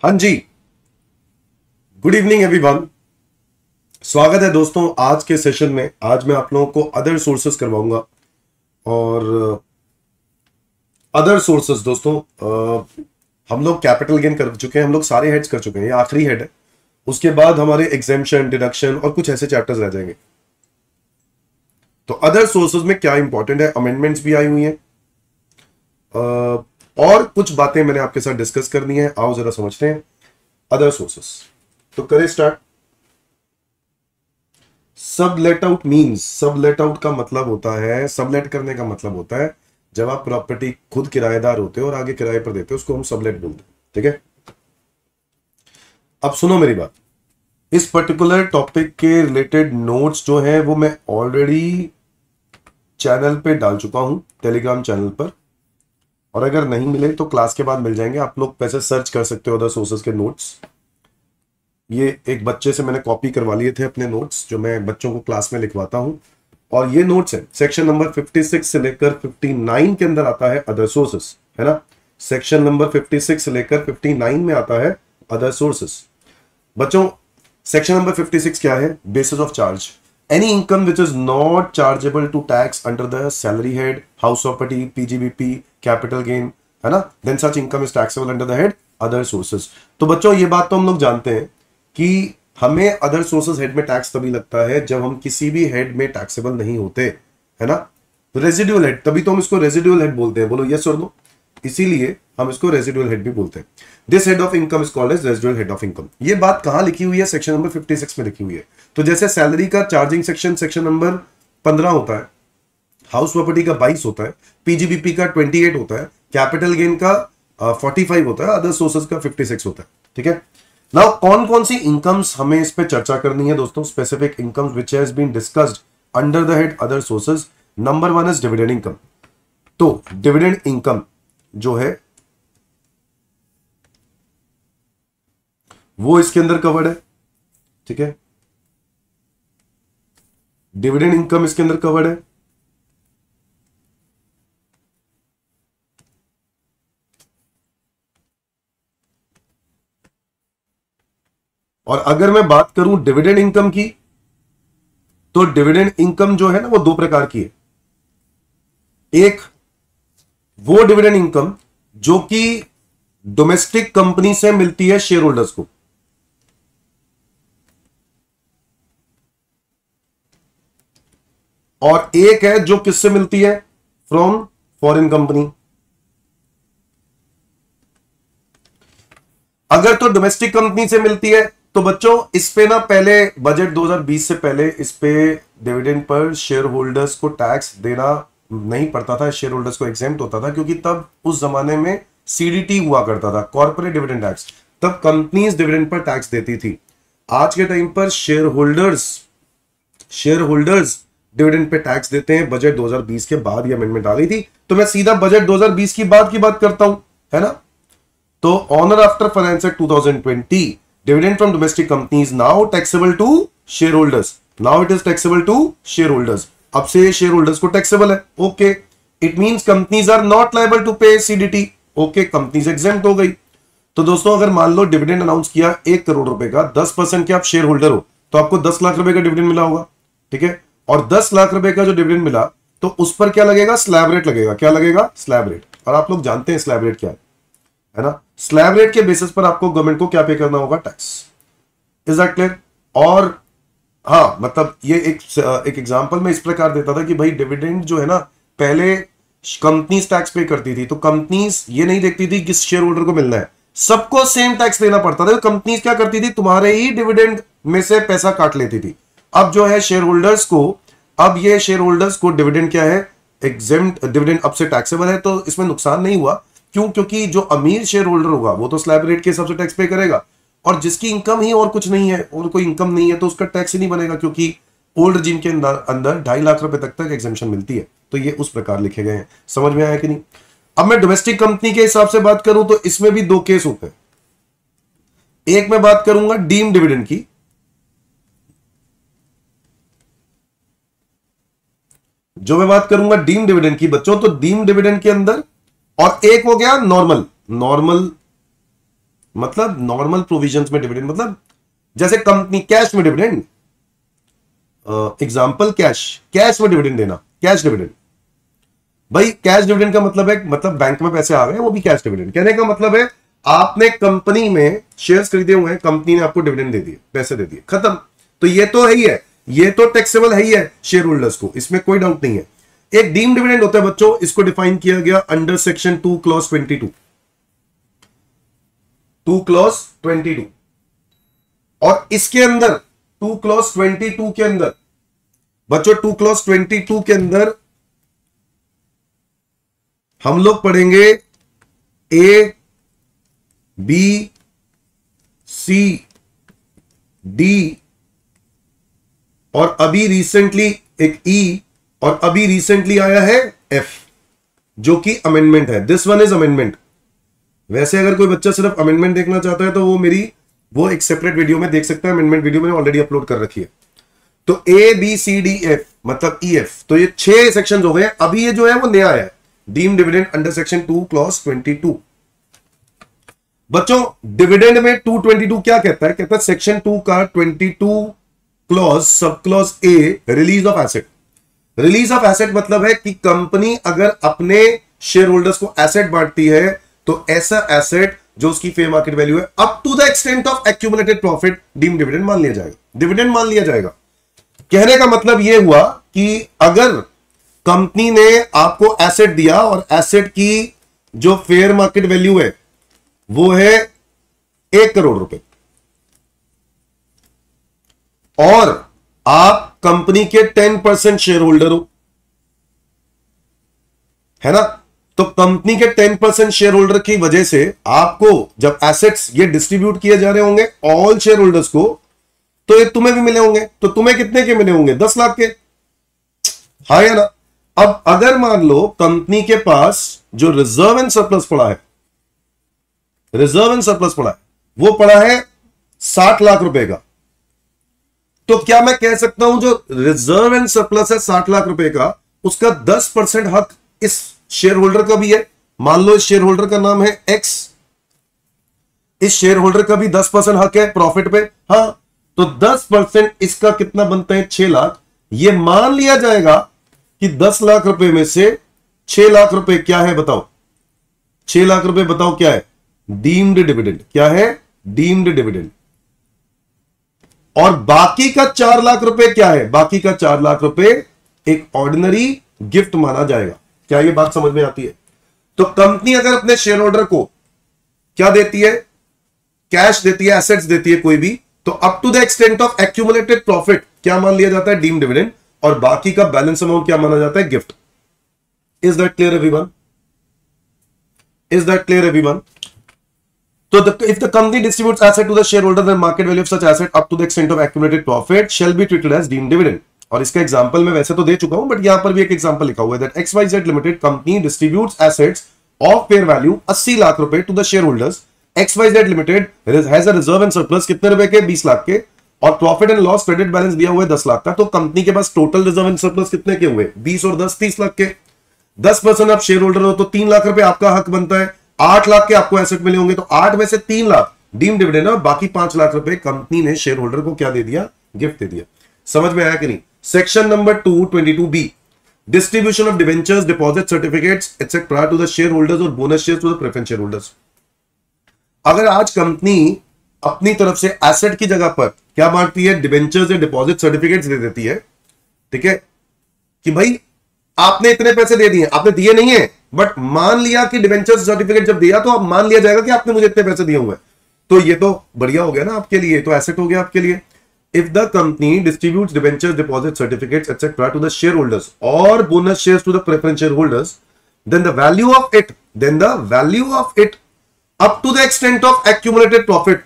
हाँ जी, good evening everyone. स्वागत है दोस्तों आज के सेशन में। आज मैं आप लोगों को अदर सोर्सेस करवाऊंगा और अदर सोर्सेस दोस्तों हम लोग कैपिटल गेन कर चुके हैं, हम लोग सारे हेड्स कर चुके हैं, ये आखिरी हेड है। उसके बाद हमारे एग्जेम्पशन, डिडक्शन और कुछ ऐसे चैप्टर्स रह जाएंगे। तो अदर सोर्सेस में क्या इंपॉर्टेंट है, अमेंडमेंट्स भी आई हुई हैं और कुछ बातें मैंने आपके साथ डिस्कस करनी है। आओ जरा समझते हैं अदर सोर्सेस। तो करें स्टार्ट। सब लेट आउट मीन्स, सब लेट आउट का मतलब होता है, सब लेट करने का मतलब होता है जब आप प्रॉपर्टी खुद किराएदार होते हो और आगे किराए पर देते हो, उसको हम सबलेट बोलते हैं। ठीक है, अब सुनो मेरी बात। इस पर्टिकुलर टॉपिक के रिलेटेड नोट्स जो हैं वो मैं ऑलरेडी चैनल पे डाल चुका हूं, टेलीग्राम चैनल पर, और अगर नहीं मिले तो क्लास के बाद मिल जाएंगे। आप लोग वैसे सर्च कर सकते हो अदर सोर्सेस के नोट्स। ये एक बच्चे से मैंने कॉपी करवा लिए थे अपने नोट्स, जो मैं बच्चों को क्लास में लिखवाता हूं, और ये नोट्स है सेक्शन नंबर 56 से लेकर 59 के अंदर आता है अदर सोर्सेस, है ना। सेक्शन नंबर 56 से लेकर 59 में आता है अदर सोर्सेस। बच्चों सेक्शन नंबर 56 क्या है? Basis of charge, any income which is not chargeable to tax under the salary head, house property, PGBP, capital gain, है ना, then such income is taxable under the head other sources. तो बच्चों ये बात तो हम लोग जानते हैं कि हमें अदर सोर्सेस हेड में टैक्स तभी लगता है जब हम किसी भी हेड में टैक्सेबल नहीं होते, है ना। तो रेजिडुअल हेड, तभी तो हम इसको रेजिडुअल हेड बोलते हैं। बोलो यस और नो। इसीलिए हम इसको रेजिडुअल हेड भी बोलते हैं। This head of income is called as residual head of income. ये बात कहां लिखी हुई है? सेक्शन नंबर 56 में लिखी हुई है। तो जैसे सैलरी का चार्जिंग सेक्शन सेक्शन नंबर 15 होता है, हाउस प्रॉपर्टी का 22 होता है, पीजीबीपी का 28 होता है, कैपिटल गेन का 45 होता है, अदर सोर्सेज का 56 होता है। ठीक है, नाउ कौन कौन सी इनकम्स हमें इस पे चर्चा करनी है दोस्तों? Specific incomes which has been discussed under the head other sources. Number 1 is dividend income. तो डिविडेंड इनकम जो है वो इसके अंदर कवर्ड है। ठीक है, डिविडेंड इनकम इसके अंदर कवर्ड है। और अगर मैं बात करूं डिविडेंड इनकम की, तो डिविडेंड इनकम जो है ना वो दो प्रकार की है। एक वो डिविडेंड इनकम जो कि डोमेस्टिक कंपनी से मिलती है शेयर होल्डर्स को, और एक है जो किससे मिलती है? From foreign company. अगर तो डोमेस्टिक कंपनी से मिलती है तो बच्चों इस पे ना पहले बजट 2020 से पहले इस पे डिविडेंड पर शेयर होल्डर्स को टैक्स देना नहीं पड़ता था, शेयर होल्डर्स को एग्जेम्प्ट होता था, क्योंकि तब उस जमाने में सीडीटी हुआ करता था, कॉर्पोरेट डिविडेंड टैक्स। तब कंपनीज डिविडेंड पर टैक्स देती थी। आज के टाइम पर share holders dividend pay tax देते हैं। बजट 2020 के बाद ये अमेंडमेंट आ गई थी, तो मैं सीधा बजट 2020 की बात करता हूं, है ना। तो honour after finance act 2020, dividend from domestic companies now taxable to share holders. Now it is taxable to share holders. अब से शेयर होल्डर्स को टैक्सेबल है। Okay, it means companies are not liable to pay CDT. Okay, companies exempt हो गई। तो दोस्तों अगर मान लो डिविडेंड अनाउंस किया 1 करोड़ रुपए का, 10% के आप शेयर होल्डर हो, तो आपको 10 लाख रुपए का डिविडेंड मिला होगा। ठीक है, और 10 लाख रुपए का जो डिविडेंड मिला तो उस पर क्या लगेगा? स्लैब रेट लगेगा। क्या लगेगा? Slab rate. और आप लोग जानते हैं स्लैब रेट क्या है ना। स्लैब रेट के बेसिस पर आपको गवर्नमेंट को क्या पे करना होगा? टैक्स। Is that clear? और हाँ, मतलब ये एक एग्जांपल मैं इस प्रकार देता था कि भाई डिविडेंड जो है ना, पहले कंपनीज टैक्स पे करती थी, तो कंपनीज ये नहीं देखती थी किस शेयर होल्डर को मिलना है, सबको सेम टैक्स देना पड़ता था। कंपनीज क्या करती थी? तुम्हारे ही डिविडेंड में से पैसा काट लेती थी। अब जो है शेयर होल्डर्स को, अब ये शेयर होल्डर्स को डिविडेंड क्या है? एग्जेम्प्ट डिविडेंड अब से टैक्सेबल है। तो इसमें नुकसान नहीं हुआ। क्यों? क्योंकि जो अमीर शेयर होल्डर होगा वो तो स्लैब रेट के हिसाब से टैक्स पे करेगा, और जिसकी इनकम ही और कुछ नहीं है और कोई इनकम नहीं है तो उसका टैक्स ही नहीं बनेगा, क्योंकि ओल्ड रिजीम के अंदर 2.5 लाख रुपए तक एग्जेम्पशन मिलती है। तो ये उस प्रकार लिखे गए हैं। समझ में आया कि नहीं? अब मैं डोमेस्टिक कंपनी के हिसाब से बात करूं तो इसमें भी 2 केस होते हैं। एक मैं बात करूंगा डीम डिविडेंड की, जो मैं बात करूंगा डीम डिविडेंड की बच्चों, तो डीम डिविडेंड के अंदर, और एक हो गया नॉर्मल मतलब नॉर्मल प्रोविजंस में डिविडेंड, मतलब जैसे कंपनी कैश में डिविडेंड, एग्जांपल कैश में डिविडेंड देना, कैश डिविडेंड। भाई कैश डिविडेंड का मतलब है, मतलब बैंक में पैसे आ गए वो भी कैश डिविडेंड। कहने का मतलब है आपने कंपनी में शेयर्स खरीदे हुए हैं, कंपनी ने आपको डिविडेंड दे दिए, पैसे दे दिए, खत्म। तो ये तो है ही है, ये तो टैक्सेबल है ही है शेयर होल्डर्स को, इसमें कोई डाउट नहीं है। एक डीम्ड डिविडेंड होता है बच्चों, इसको डिफाइन किया गया अंडर सेक्शन 2 क्लॉज 22, 2 क्लॉज 22। और इसके अंदर 2 क्लॉज 22 के अंदर बच्चों, 2 क्लॉज 22 के अंदर हम लोग पढ़ेंगे ए बी सी डी और अभी रिसेंटली एक ई और अभी रिसेंटली आया है एफ, जो कि अमेंडमेंट है। This one is amendment. वैसे अगर कोई बच्चा सिर्फ अमेंडमेंट देखना चाहता है तो वो एक सेपरेट वीडियो में देख सकता है, अमेंडमेंट वीडियो मैंने ऑलरेडी अपलोड कर रखी है। तो A B C D F मतलब ई एफ, तो ये 6 सेक्शंस हो गए। अभी ये जो है वो नया है, deemed dividend under section 2 clause 22। बच्चों डिविडेंड में 222 क्या कहता है? कहता है सेक्शन 2 का 22 clause sub clause A release of asset. Release of asset मतलब है कि कंपनी अगर अपने शेयर होल्डर्स को एसेट बांटती है तो ऐसा एसेट जो उसकी फेयर मार्केट वैल्यू है up to the extent of accumulated profit deemed dividend मान लिया जाएगा, डिविडेंड मान लिया जाएगा। कहने का मतलब यह हुआ कि अगर कंपनी ने आपको एसेट दिया और एसेट की जो फेयर मार्केट वैल्यू है वो है 1 करोड़ रुपए और आप कंपनी के 10% शेयर होल्डर हो, है ना, तो कंपनी के 10% शेयर होल्डर की वजह से आपको जब एसेट्स ये डिस्ट्रीब्यूट किए जा रहे होंगे ऑल शेयर होल्डर्स को, तो ये तुम्हें भी मिले होंगे। तो तुम्हें कितने के मिले होंगे? 10 लाख के, हाँ या ना। अब अगर मान लो कंपनी के पास जो रिजर्व एंड सरप्लस पड़ा है, रिजर्व एंड सरप्लस पड़ा है, वो पड़ा है 60 लाख रुपए का, तो क्या मैं कह सकता हूं जो रिजर्व एंड सरप्लस है 60 लाख रुपए का, उसका 10% हक इस शेयर होल्डर का भी है। मान लो इस शेयर होल्डर का नाम है एक्स, इस शेयर होल्डर का भी 10% हक है प्रॉफिट पे, हाँ, तो 10% इसका कितना बनता है? 6 लाख। ये मान लिया जाएगा कि 10 लाख रुपए में से 6 लाख रुपए क्या है बताओ? 6 लाख रुपए बताओ क्या है? Deemed dividend. क्या है? Deemed dividend. और बाकी का 4 लाख रुपए क्या है? बाकी का 4 लाख रुपए एक ऑर्डिनरी गिफ्ट माना जाएगा। क्या ये बात समझ में आती है? तो कंपनी अगर अपने शेयर होल्डर को क्या देती है? कैश देती है, एसेट्स देती है कोई भी, तो up to the extent of accumulated profit क्या मान लिया जाता है? Deemed dividend. और बाकी का बैलेंस अमाउंट क्या माना जाता है? Gift. Is that clear everyone? Is that clear everyone? So if the company distributes asset to the shareholder, then market value of such asset up to the extent of accumulated profit shall be treated as deemed dividend. और इसका example मैं वैसे तो दे चुका हूं, but यहां पर भी एक एग्जांपल लिखा हुआ है that XYZ Limited company distributes assets of fair value 80 lakh रुपए to the shareholders. XYZ Limited has a reserve and surplus कितने रुपए के? 20 लाख के, और profit and loss credit balance दिया हुआ है 10 लाख का। तो कंपनी के पास टोटल रिजर्व एंड सरप्लस कितने के हुए? 20 और 10 30 लाख के। 10% आप शेयर होल्डर हो तो 3 लाख रुपए आपका हक बनता है। 8 लाख के आपको एसेट मिले होंगे, तो 8 में से 3 लाख डीम्ड डिविडेंड और बाकी 5 लाख रुपए कंपनी ने शेयर होल्डर को क्या दे दिया? गिफ्ट दे दिया। समझ में आया कि नहीं? Section number 222B, distribution of debentures, deposit certificates etcetera to the share holders और bonus share to the preference share holders. अगर आज कंपनी अपनी तरफ से एसेट की जगह पर क्या बांटती है? डिवेंचर्स या डिपॉजिट सर्टिफिकेट्स दे देती है, ठीक है, कि भाई आपने इतने पैसे दे दिए, आपने दिए नहीं है, बट मान लिया कि डिवेंचर सर्टिफिकेट जब दिया तो अब मान लिया जाएगा कि आपने मुझे इतने पैसे दिए हुए हैं, तो ये तो बढ़िया हो गया ना आपके लिए, तो एसेट हो गया आपके लिए। If the company distributes debentures, deposit certificates etcetera to the share holders और bonus shares to the preference share holders, then the value of it up to the extent of accumulated profit,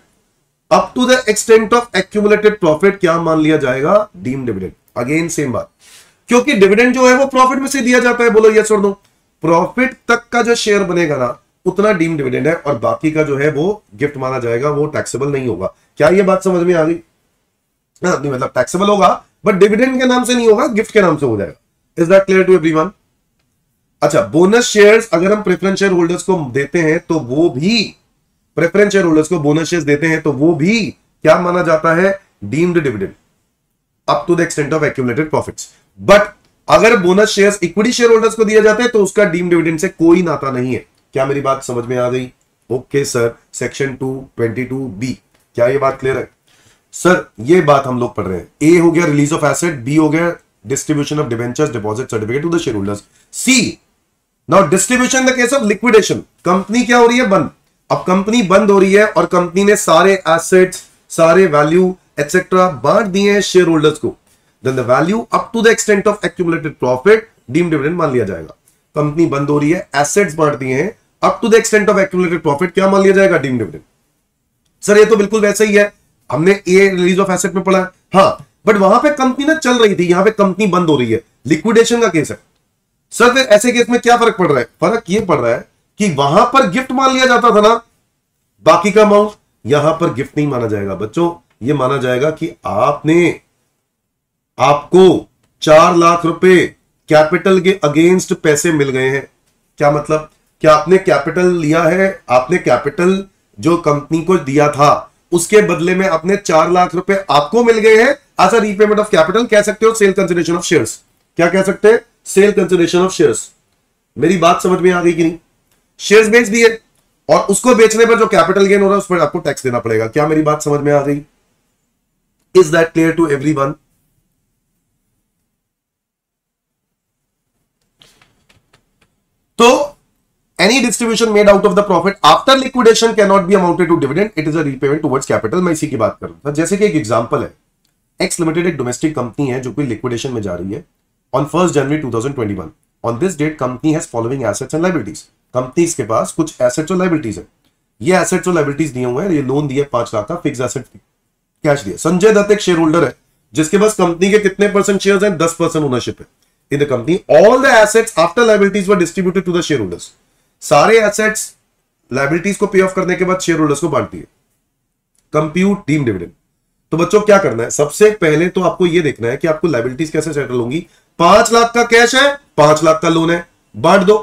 up to the extent of accumulated profit क्या मान लिया जाएगा? Deemed dividend. Again same बात, क्योंकि dividend जो है वो profit में से दिया जाता है। बोलो यस और नो? प्रॉफिट तक का जो शेयर बनेगा ना उतना डीम्ड डिविडेंड है, और बाकी का जो है वो गिफ्ट माना जाएगा, वो टैक्सेबल नहीं होगा। क्या ये बात समझ में आ गई? नहीं, मतलब टैक्सेबल होगा बट डिविडेंड के नाम से नहीं होगा, गिफ्ट के नाम से हो जाएगा। Is that clear to everyone? अच्छा, बोनस शेयर्स अगर हम प्रेफरेंस शेयर होल्डर्स को देते हैं तो वो भी प्रेफरेंस शेयर होल्डर्स को बोनस शेयर्स देते हैं तो वो भी क्या माना जाता है, deemed dividend up to the extent of accumulated profits. But अगर bonus shares equity share holders को दिए जाते हैं तो उसका डीम्ड डिविडेंड से कोई नाता नहीं है। क्या मेरी बात समझ में आ गई? ओके सर, सेक्शन 222B, क्या ये बात क्लियर है सर? ये बात हम लोग पढ़ रहे हैं। ए हो गया रिलीज ऑफ एसेट, बी हो गया distribution of debentures deposit certificate to the share holders, C now distribution in the case of liquidation. Company क्या हो रही है? बंद। अब कंपनी बंद हो रही है और कंपनी ने सारे एसेट्स, सारे वैल्यू एक्सेट्रा बांट दिए हैं शेयर होल्डर्स को, then the value up to the extent of accumulated profit deemed dividend मान लिया जाएगा। कंपनी बंद हो रही है, एसेट्स बांट दिए हैं, up to the extent of accumulated profit क्या मान लिया जाएगा? Deemed dividend. सर ये तो बिल्कुल वैसा ही है, हमने ए रिलीज ऑफ एसेट में पढ़ा है। हाँ, बट वहां पे कंपनी ना चल रही थी, यहां पे कंपनी बंद हो रही है, लिक्विडेशन का केस है। सर फिर ऐसे केस में क्या फर्क पड़ रहा है? फर्क ये पड़ रहा है कि वहां पर गिफ्ट मान लिया जाता था ना बाकी का अमाउंट, यहां पर गिफ्ट नहीं माना जाएगा बच्चों। ये माना जाएगा कि आपको 4 लाख रुपए कैपिटल के अगेंस्ट पैसे मिल गए हैं। क्या मतलब? क्या आपने कैपिटल लिया है, आपने कैपिटल जो कंपनी को दिया था उसके बदले में अपने 4 लाख रुपए आपको मिल गए हैं as a repayment of capital. कह सकते हो सेल कंसिडरेशन ऑफ शेयर्स। क्या कह सकते हैं? Sale consideration of shares. मेरी बात समझ में आ गई कि नहीं? शेयर्स बेच दिए और उसको बेचने पर जो कैपिटल गेन हो रहा है उस पर आपको टैक्स देना पड़ेगा। क्या मेरी बात समझ में आ गई? Is that clear to everyone? तो any distribution made out of the profit after liquidation cannot be amounted to dividend, it is a repayment towards capital। मैं इसी की बात कर रहा था। जैसे कि एक एग्जांपल है, एक्स लिमिटेड एक डोमेस्टिक कंपनी है जो कि लिक्विडेशन में जा रही है on 1 January 2021। On this date company has following assets and liabilities. Company के पास कुछ एसेट्स और लायबिलिटीज है। ये एसेट्स और लायबिलिटीज दिए हुए हैं, ये लोन दिया 5 लाख का, फिक्स एसेट कैश दिया। संजय दत्त एक शेयर होल्डर है जिसके पास कंपनी के कितने परसेंट शेयर्स हैं? 10% ओनरशिप है in the company. All the assets after liabilities were distributed to the share holders. सारे एसेट्स लायबिलिटीज को पे ऑफ करने के बाद शेयर होल्डर्स को बांट दिए। Compute deemed dividend. तो बच्चों क्या करना है? सबसे पहले तो आपको यह देखना है कि आपको लायबिलिटीज कैसे सेटल होंगी। 5 लाख का कैश है, 5 लाख का लोन है, बांट दो,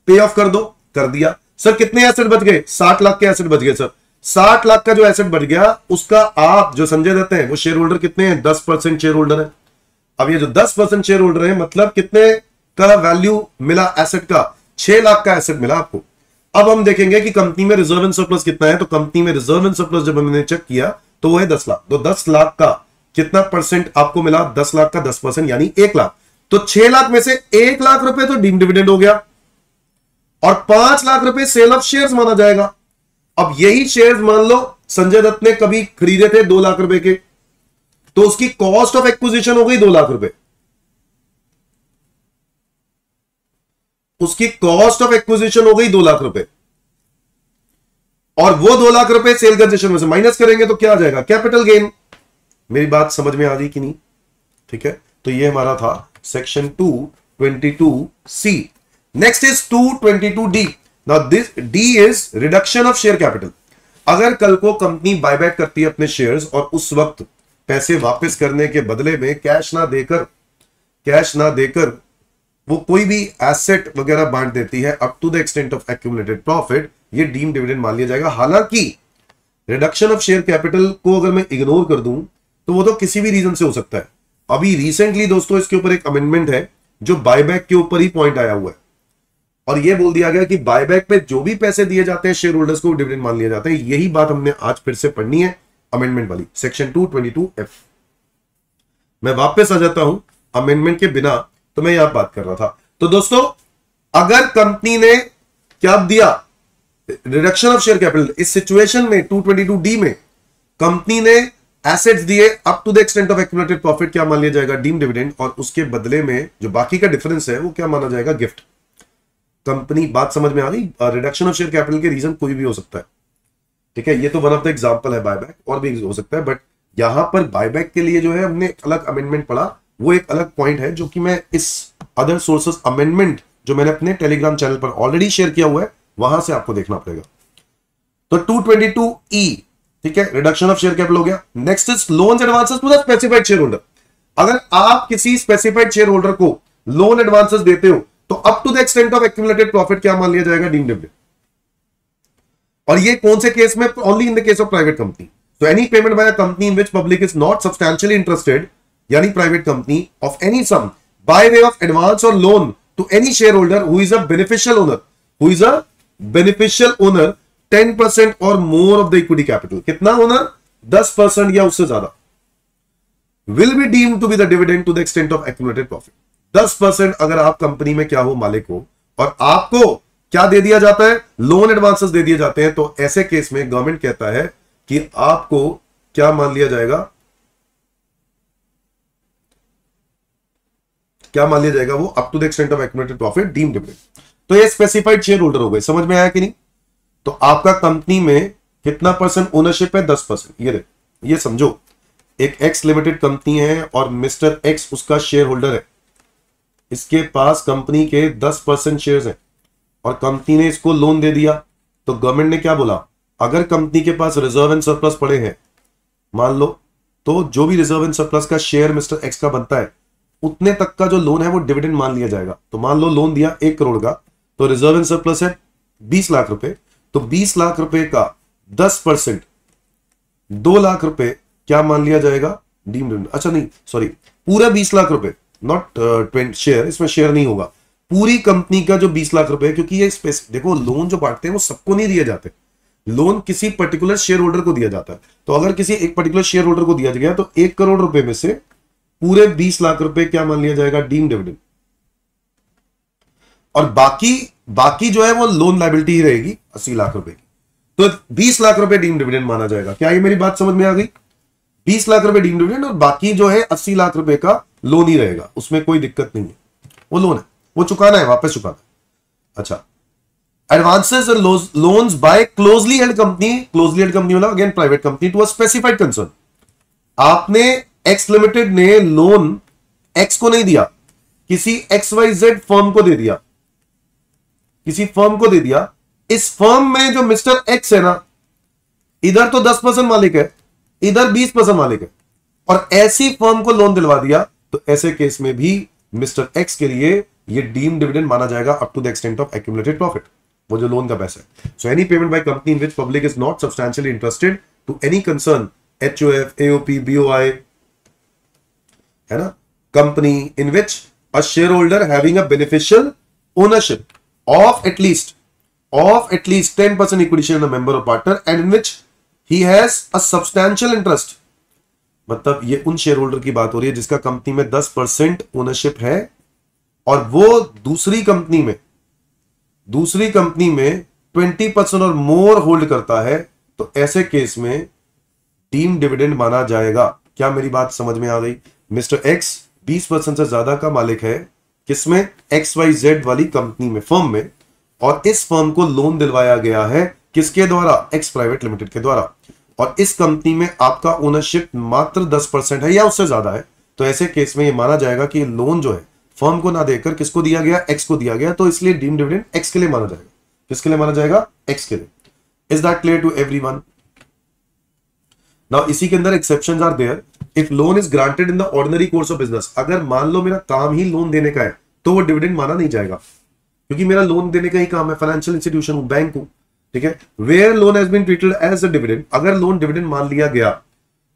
पे ऑफ कर दो। कर दिया। सर कितने एसेट बच गए? 60 लाख के एसेट बच गए। सर 60 लाख का जो एसेट बच गया उसका आप जो संजय दत्त हैं वो शेयर होल्डर कितने हैं? 10% शेयर होल्डर है। अब ये जो 10% शेयर होल्डर है मतलब कितने का वैल्यू मिला एसेट का? 6 लाख का एसेट मिला आपको। अब हम देखेंगे कि कंपनी में रिजर्व एंड सरप्लस कितना है। तो कंपनी में रिजर्व एंड सरप्लस जब हमने चेक किया तो वो है 10 लाख। तो 10 लाख का कितना परसेंट आपको मिला? 10 लाख का 10% यानी 1 लाख। तो 6 लाख में से 1 लाख रुपए तो डीम्ड डिविडेंड हो गया और 5 लाख रुपए सेल ऑफ शेयर्स माना जाएगा। अब यही शेयर्स मान लो संजय दत्त ने कभी खरीदे थे 2 लाख रुपए के, तो उसकी कॉस्ट ऑफ एक्विजिशन हो गई 2 लाख रुपए। उसकी कॉस्ट ऑफ एक्विजिशन हो गई 2 लाख रुपए और वो 2 लाख रुपए सेल कंसेशन में से माइनस करेंगे तो क्या आ जाएगा? Capital gain. मेरी बात समझ में आ गई कि नहीं? ठीक है, तो ये हमारा था section 222C। Next is 222D। Now this D is reduction of share capital. अगर कल को कंपनी बायबैक करती है अपने शेयर्स और उस वक्त पैसे वापस करने के बदले में कैश ना देकर वो कोई भी एसेट वगैरह बांट देती है up to the extent of accumulated profit, ये डीम्ड डिविडेंड मान लिया जाएगा। हालांकि रिडक्शन ऑफ शेयर कैपिटल को अगर मैं इग्नोर कर दूं तो वो तो किसी भी रीजन से हो सकता है। अभी रिसेंटली दोस्तों इसके ऊपर एक अमेंडमेंट है जो बायबैक के ऊपर ही पॉइंट आया हुआ है और यह बोल दिया गया कि बायबैक पे जो भी पैसे दिए जाते हैं शेयर होल्डर्स को डिविडेंड मान लिया जाता है। यही बात हमने आज फिर से पढ़नी है, अमेंडमेंट वाली सेक्शन 222F। मैं वापस आ जाता हूं अमेंडमेंट के बिना, तो मैं यहां बात कर रहा था। तो दोस्तों अगर कंपनी ने क्या दिया? Reduction of share capital. इस सिचुएशन में 222D में कंपनी ने एसेट्स दिए up to the extent of accumulated profit, क्या मान लिया जाएगा? Deemed dividend. और उसके बदले में जो बाकी का डिफरेंस है वो क्या माना जाएगा? गिफ्ट। कंपनी, बात समझ में आ गई? रिडक्शन ऑफ शेयर कैपिटल के रीजन कोई भी हो सकता है। ठीक है, ये तो वन ऑफ द एग्जांपल है बायबैक, और भी हो सकता है, बट यहां पर बायबैक के लिए जो है हमने अलग अमेंडमेंट पढ़ा, वो एक अलग पॉइंट है जो कि मैं इस अदर सोर्सेस अमेंडमेंट जो मैंने अपने टेलीग्राम चैनल पर ऑलरेडी शेयर किया हुआ है वहां से आपको देखना पड़ेगा। तो 222E, ठीक है, रिडक्शन ऑफ शेयर कैपिटल हो गया। Next is loans advances to the specified share holder. अगर आप किसी स्पेसिफाइड शेयर होल्डर को लोन एडवांसेस देते हो तो up to the extent of accumulated profit क्या मान लिया जाएगा? Deemed dividend. और ये कौन से केस में? Only in the case of private company. So any payment by a company in which public is not substantially interested, यानी private company, of any some bye way of advance और loan to any share holder who is a beneficial owner, who is a beneficial owner 10% और more of the equity capital. कितना owner? 10% या उससे ज्यादा. Will be deemed to be the dividend to the extent of accumulated profit. 10% अगर आप company में क्या हो, मालिक हो, और आपको क्या दे दिया जाता है? लोन एडवांसेस दे दिए जाते हैं, तो ऐसे केस में गवर्नमेंट कहता है कि आपको क्या मान लिया जाएगा? क्या मान लिया जाएगा? वो up to the extent of accumulated profit deemed dividend. तो ये स्पेसिफाइड शेयर होल्डर हो गए. समझ में आया कि नहीं? तो आपका कंपनी में कितना परसेंट ओनरशिप है? 10%. ये देख, ये समझो, एक एक्स लिमिटेड कंपनी है और मिस्टर एक्स उसका शेयर होल्डर है. इसके पास कंपनी के 10% शेयर्स हैं और कंपनी ने इसको लोन दे दिया. तो गवर्नमेंट ने क्या बोला? अगर कंपनी के पास रिजर्व एंड सरप्लस पड़े हैं, मान लो, तो जो भी रिजर्व एंड सरप्लस का शेयर मिस्टर एक्स का बनता है, उतने तक का जो लोन है वो डिविडेंड मान लिया जाएगा. तो मान लो लोन दिया 1 करोड़ का, तो रिजर्व एंड सरप्लस है 20 लाख रुपए, तो 20 लाख रुपए का 10% 2 लाख रुपए क्या मान लिया जाएगा? Deemed dividend. अच्छा नहीं, सॉरी, पूरा 20 लाख रुपए, नॉट 20 शेयर, इसमें शेयर नहीं होगा. पूरी कंपनी का जो 20 लाख रुपए है, क्योंकि ये स्पेस, देखो, लोन जो बांटते हैं वो सबको नहीं दिए जाते. लोन किसी पर्टिकुलर शेयर होल्डर को दिया जाता है. तो अगर किसी एक पर्टिकुलर शेयर होल्डर को दिया गया तो 1 करोड़ रुपए में से पूरे 20 लाख रुपए क्या मान लिया जाएगा? Deemed dividend. और बाकी जो है वो लोन लायबिलिटी ही रहेगी 80 लाख रुपए की. तो 20 लाख रुपए डीम्ड डिविडेंड माना जाएगा. क्या ये मेरी बात समझ में आ गई? 20 लाख रुपए डीम्ड डिविडेंड और बाकी जो है 80 लाख रुपए का लोन ही रहेगा. उसमें कोई दिक्कत नहीं है. वो लोन है, वो चुकाना है, वापस चुकाना है. अच्छा, एडवांसेस और loans by closely held company मतलब again private company to a specified concern. आपने एक्स लिमिटेड ने लोन एक्स को नहीं दिया, किसी XYZ फर्म को दे दिया, किसी फर्म को दे दिया. इस फर्म में जो मिस्टर एक्स है ना, इधर तो 10% मालिक है, इधर 20% मालिक है, और ऐसी फर्म को लोन दिलवा दिया, तो ऐसे केस में भी मिस्टर एक्स के लिए ये डीम्ड डिविडेंड माना जाएगा up to the extent of accumulated profit, वो जो लोन का पैसा है. So any payment by company in which public is not substantially interested to any concern, HOF, AOP, BOI, है ना, company in which a share holder having a beneficial ownership of at least 10% equity share in a member और partner and in which he has a substantial interest. मतलब ये उन share holder की बात हो रही है जिसका कंपनी में 10% ओनरशिप है और वो दूसरी कंपनी में 20% और मोर होल्ड करता है. तो ऐसे केस में डीम्ड डिविडेंड माना जाएगा. क्या मेरी बात समझ में आ गई? मिस्टर एक्स 20% से ज्यादा का मालिक है, किसमें? XYZ वाली कंपनी में, फर्म में, और इस फर्म को लोन दिलवाया गया है किसके द्वारा? एक्स प्राइवेट लिमिटेड के द्वारा. और इस कंपनी में आपका ओनरशिप मात्र 10% है या उससे ज्यादा है. तो ऐसे केस में यह माना जाएगा कि लोन जो है फर्म को ना देकर किसको दिया गया? एक्स को दिया गया. तो इसलिए डीम्ड डिविडेंड एक्स के लिए माना जाएगा. किसके लिए माना जाएगा? एक्स के लिए. Is that clear to everyone? Now इसी के अंदर exceptions are there. If loan is granted in the ordinary course of business, अगर मान लो मेरा काम ही लोन देने का है, तो वो डिविडेंड माना नहीं जाएगा, क्योंकि मेरा लोन देने का ही काम है, फाइनेंशियल इंस्टीट्यूशन हूं, बैंक हूं, ठीक है. Where loan has been treated as a dividend, अगर लोन डिविडेंड मान लिया गया,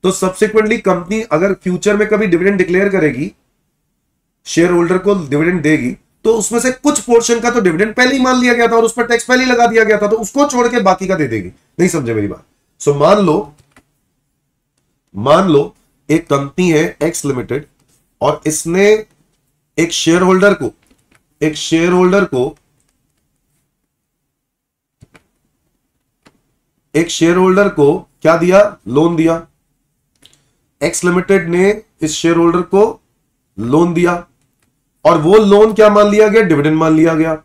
तो सब्सिक्वेंटली कंपनी अगर फ्यूचर में कभी डिविडेंड डिक्लेयर करेगी, शेयर होल्डर को डिविडेंड देगी, तो उसमें से कुछ पोर्शन का तो डिविडेंड पहले ही मान लिया गया था और उस पर टैक्स पहले ही लगा दिया गया था, तो उसको छोड़ के बाकी का दे देगी. नहीं समझे मेरी बात? सो मान लो एक कंपनी है एक्स लिमिटेड और इसने एक शेयर होल्डर को क्या दिया? लोन दिया. एक्स लिमिटेड ने इस शेयर होल्डर को लोन दिया और वो लोन क्या मान लिया गया? डिविडेंड मान लिया गया.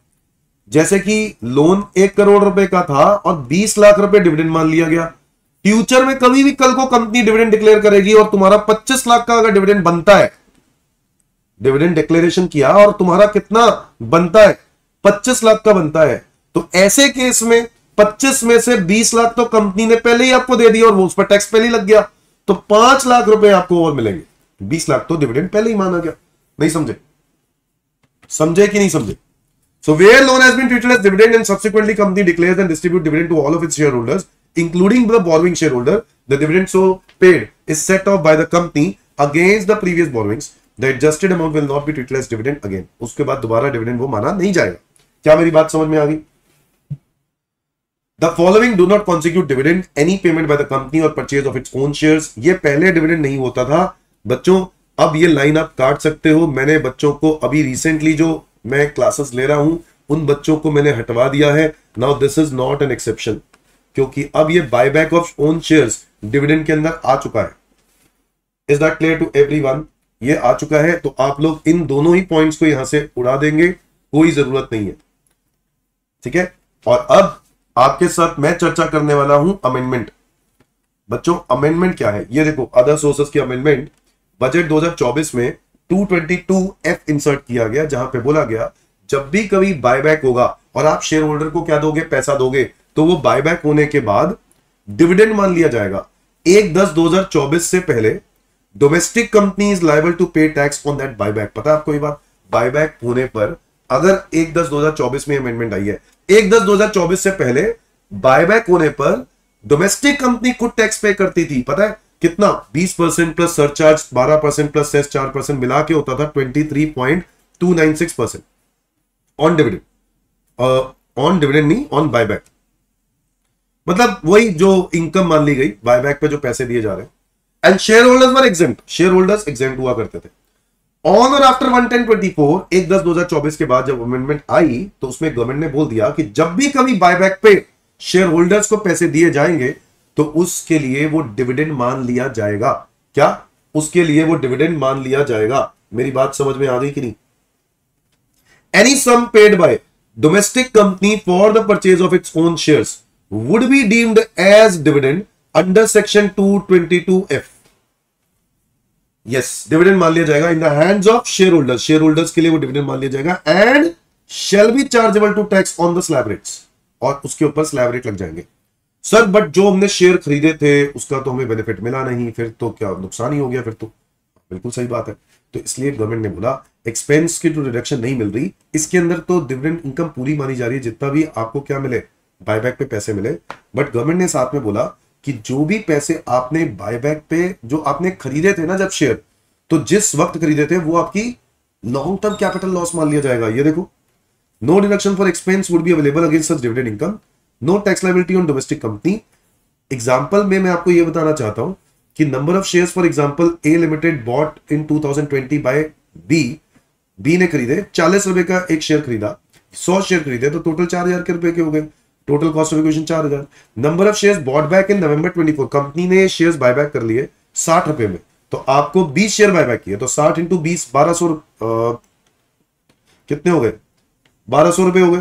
जैसे कि लोन 1 करोड़ रुपए का था और 20 लाख रुपए डिविडेंड मान लिया गया. फ्यूचर में कभी भी कल को कंपनी डिविडेंड डिक्लेयर करेगी और तुम्हारा 25 लाख का अगर डिविडेंड बनता है, डिविडेंड डिक्लेरेशन किया और तुम्हारा कितना बनता है? 25 लाख का बनता है, तो ऐसे केस में 25 में से 20 लाख तो कंपनी ने पहले ही आपको दे दिया और वो उस पर टैक्स पहले ही लग गया, तो 5 लाख रुपए आपको और मिलेंगे. 20 लाख तो डिविडेंड पहले ही माना गया. नहीं समझे? समझे कि नहीं समझे? So where loan has been treated as dividend and subsequently company declares and distribute dividend to all of its shareholders, including the borrowing shareholder, the dividend so paid is set off by the company against the previous borrowings. The adjusted amount will not be treated as dividend again. उसके बाद दोबारा dividend वो माना नहीं जाएगा. क्या मेरी बात समझ में आ गई? The following do not constitute dividend, any payment by the company or purchase of its own shares. ये पहले dividend नहीं होता था बच्चों. अब ये लाइन आप काट सकते हो. मैंने बच्चों को अभी रिसेंटली जो मैं क्लासेस ले रहा हूं उन बच्चों को मैंने हटवा दिया है. Now this is not an exception, क्योंकि अब ये buyback of own shares dividend के अंदर आ चुका है. Is that clear to everyone? ये आ चुका है. तो आप लोग इन दोनों ही पॉइंट्स को यहां से उड़ा देंगे, कोई जरूरत नहीं है. ठीक है. और अब आपके साथ मैं चर्चा करने वाला हूं अमेंडमेंट. बच्चों अमेंडमेंट क्या है? ये देखो, अदर सोर्सेस की अमेंडमेंट बजट 2024 में 222F इंसर्ट किया गया, जहां पे बोला गया जब भी कभी बायबैक होगा और आप शेयर होल्डर को क्या दोगे, पैसा दोगे, तो वो बायबैक होने के बाद डिविडेंड मान लिया जाएगा. 1/10/2024 से पहले domestic company is liable to pay tax on that buyback. पता है आपको ये बात? बायबैक होने पर अगर 1/10/2024 में अमेंडमेंट आई है, 1/10/2024 से पहले बायबैक होने पर डोमेस्टिक कंपनी खुद टैक्स पे करती थी. पता है कितना? 20% प्लस सरचार्ज 12% प्लस सेस 4% मिला के होता था 23.296% ऑन डिविडेंड. ऑन डिविडेंड नहीं, ऑन बायबैक. मतलब वही जो इनकम मान ली गई बायबैक पे जो पैसे दिए जा रहे हैं. And share holders were exempt. Share holders exempt हुआ करते थे. ऑन और आफ्टर 1/10/24 1/10/2024 के बाद जब अमेंडमेंट आई तो उसमें गवर्नमेंट ने बोल दिया कि जब भी कभी बायबैक पे शेयर होल्डर्स को पैसे दिए जाएंगे तो उसके लिए वो डिविडेंड मान लिया जाएगा. क्या? उसके लिए वो डिविडेंड मान लिया जाएगा. मेरी बात समझ में आ गई कि नहीं? Any sum paid by domestic company for the purchase of its own shares would be deemed as dividend under section 222F. Yes, dividend मान लिया जाएगा in the hands of share holders. Share holders के लिए वो dividend मान लिया जाएगा. And shall be chargeable to tax on the slab rates. और उसके ऊपर स्लैब रेट लग जाएंगे. सर बट जो हमने शेयर खरीदे थे उसका तो हमें बेनिफिट मिला नहीं, फिर तो क्या नुकसान ही हो गया? फिर तो बिल्कुल सही बात है. तो इसलिए गवर्नमेंट ने बोला एक्सपेंस की जो डिडक्शन नहीं मिल रही, इसके अंदर तो डिविडेंड इनकम पूरी मानी जा रही है, जितना भी आपको क्या मिले, बायबैक पे पैसे मिले. बट गवर्नमेंट ने साथ में बोला कि जो भी पैसे आपने बायबैक पे जो आपने खरीदे थे ना जब शेयर, तो जिस वक्त खरीदे थे वो आपकी लॉन्ग टर्म कैपिटल लॉस मान लिया जाएगा. ये देखो, no deduction for expense would be available against such dividend income. No tax liability on domestic company. Example में मैं आपको यह बताना चाहता हूं कि number of shares for example A limited bought in 2020 by B ने खरीदे 40 रुपए का एक शेयर खरीदा, 100 शेयर खरीदे तो टोटल 4000 के रुपए के हो गए. Total cost of acquisition 4000. Number of shares bought back in November 24, company ने शेयर्स बायबैक कर लिए 60 रुपए में, तो आपको 20 शेयर बायबैक किए तो 60 इंटू 20 1200 कितने हो गए? 1200 रुपए हो गए,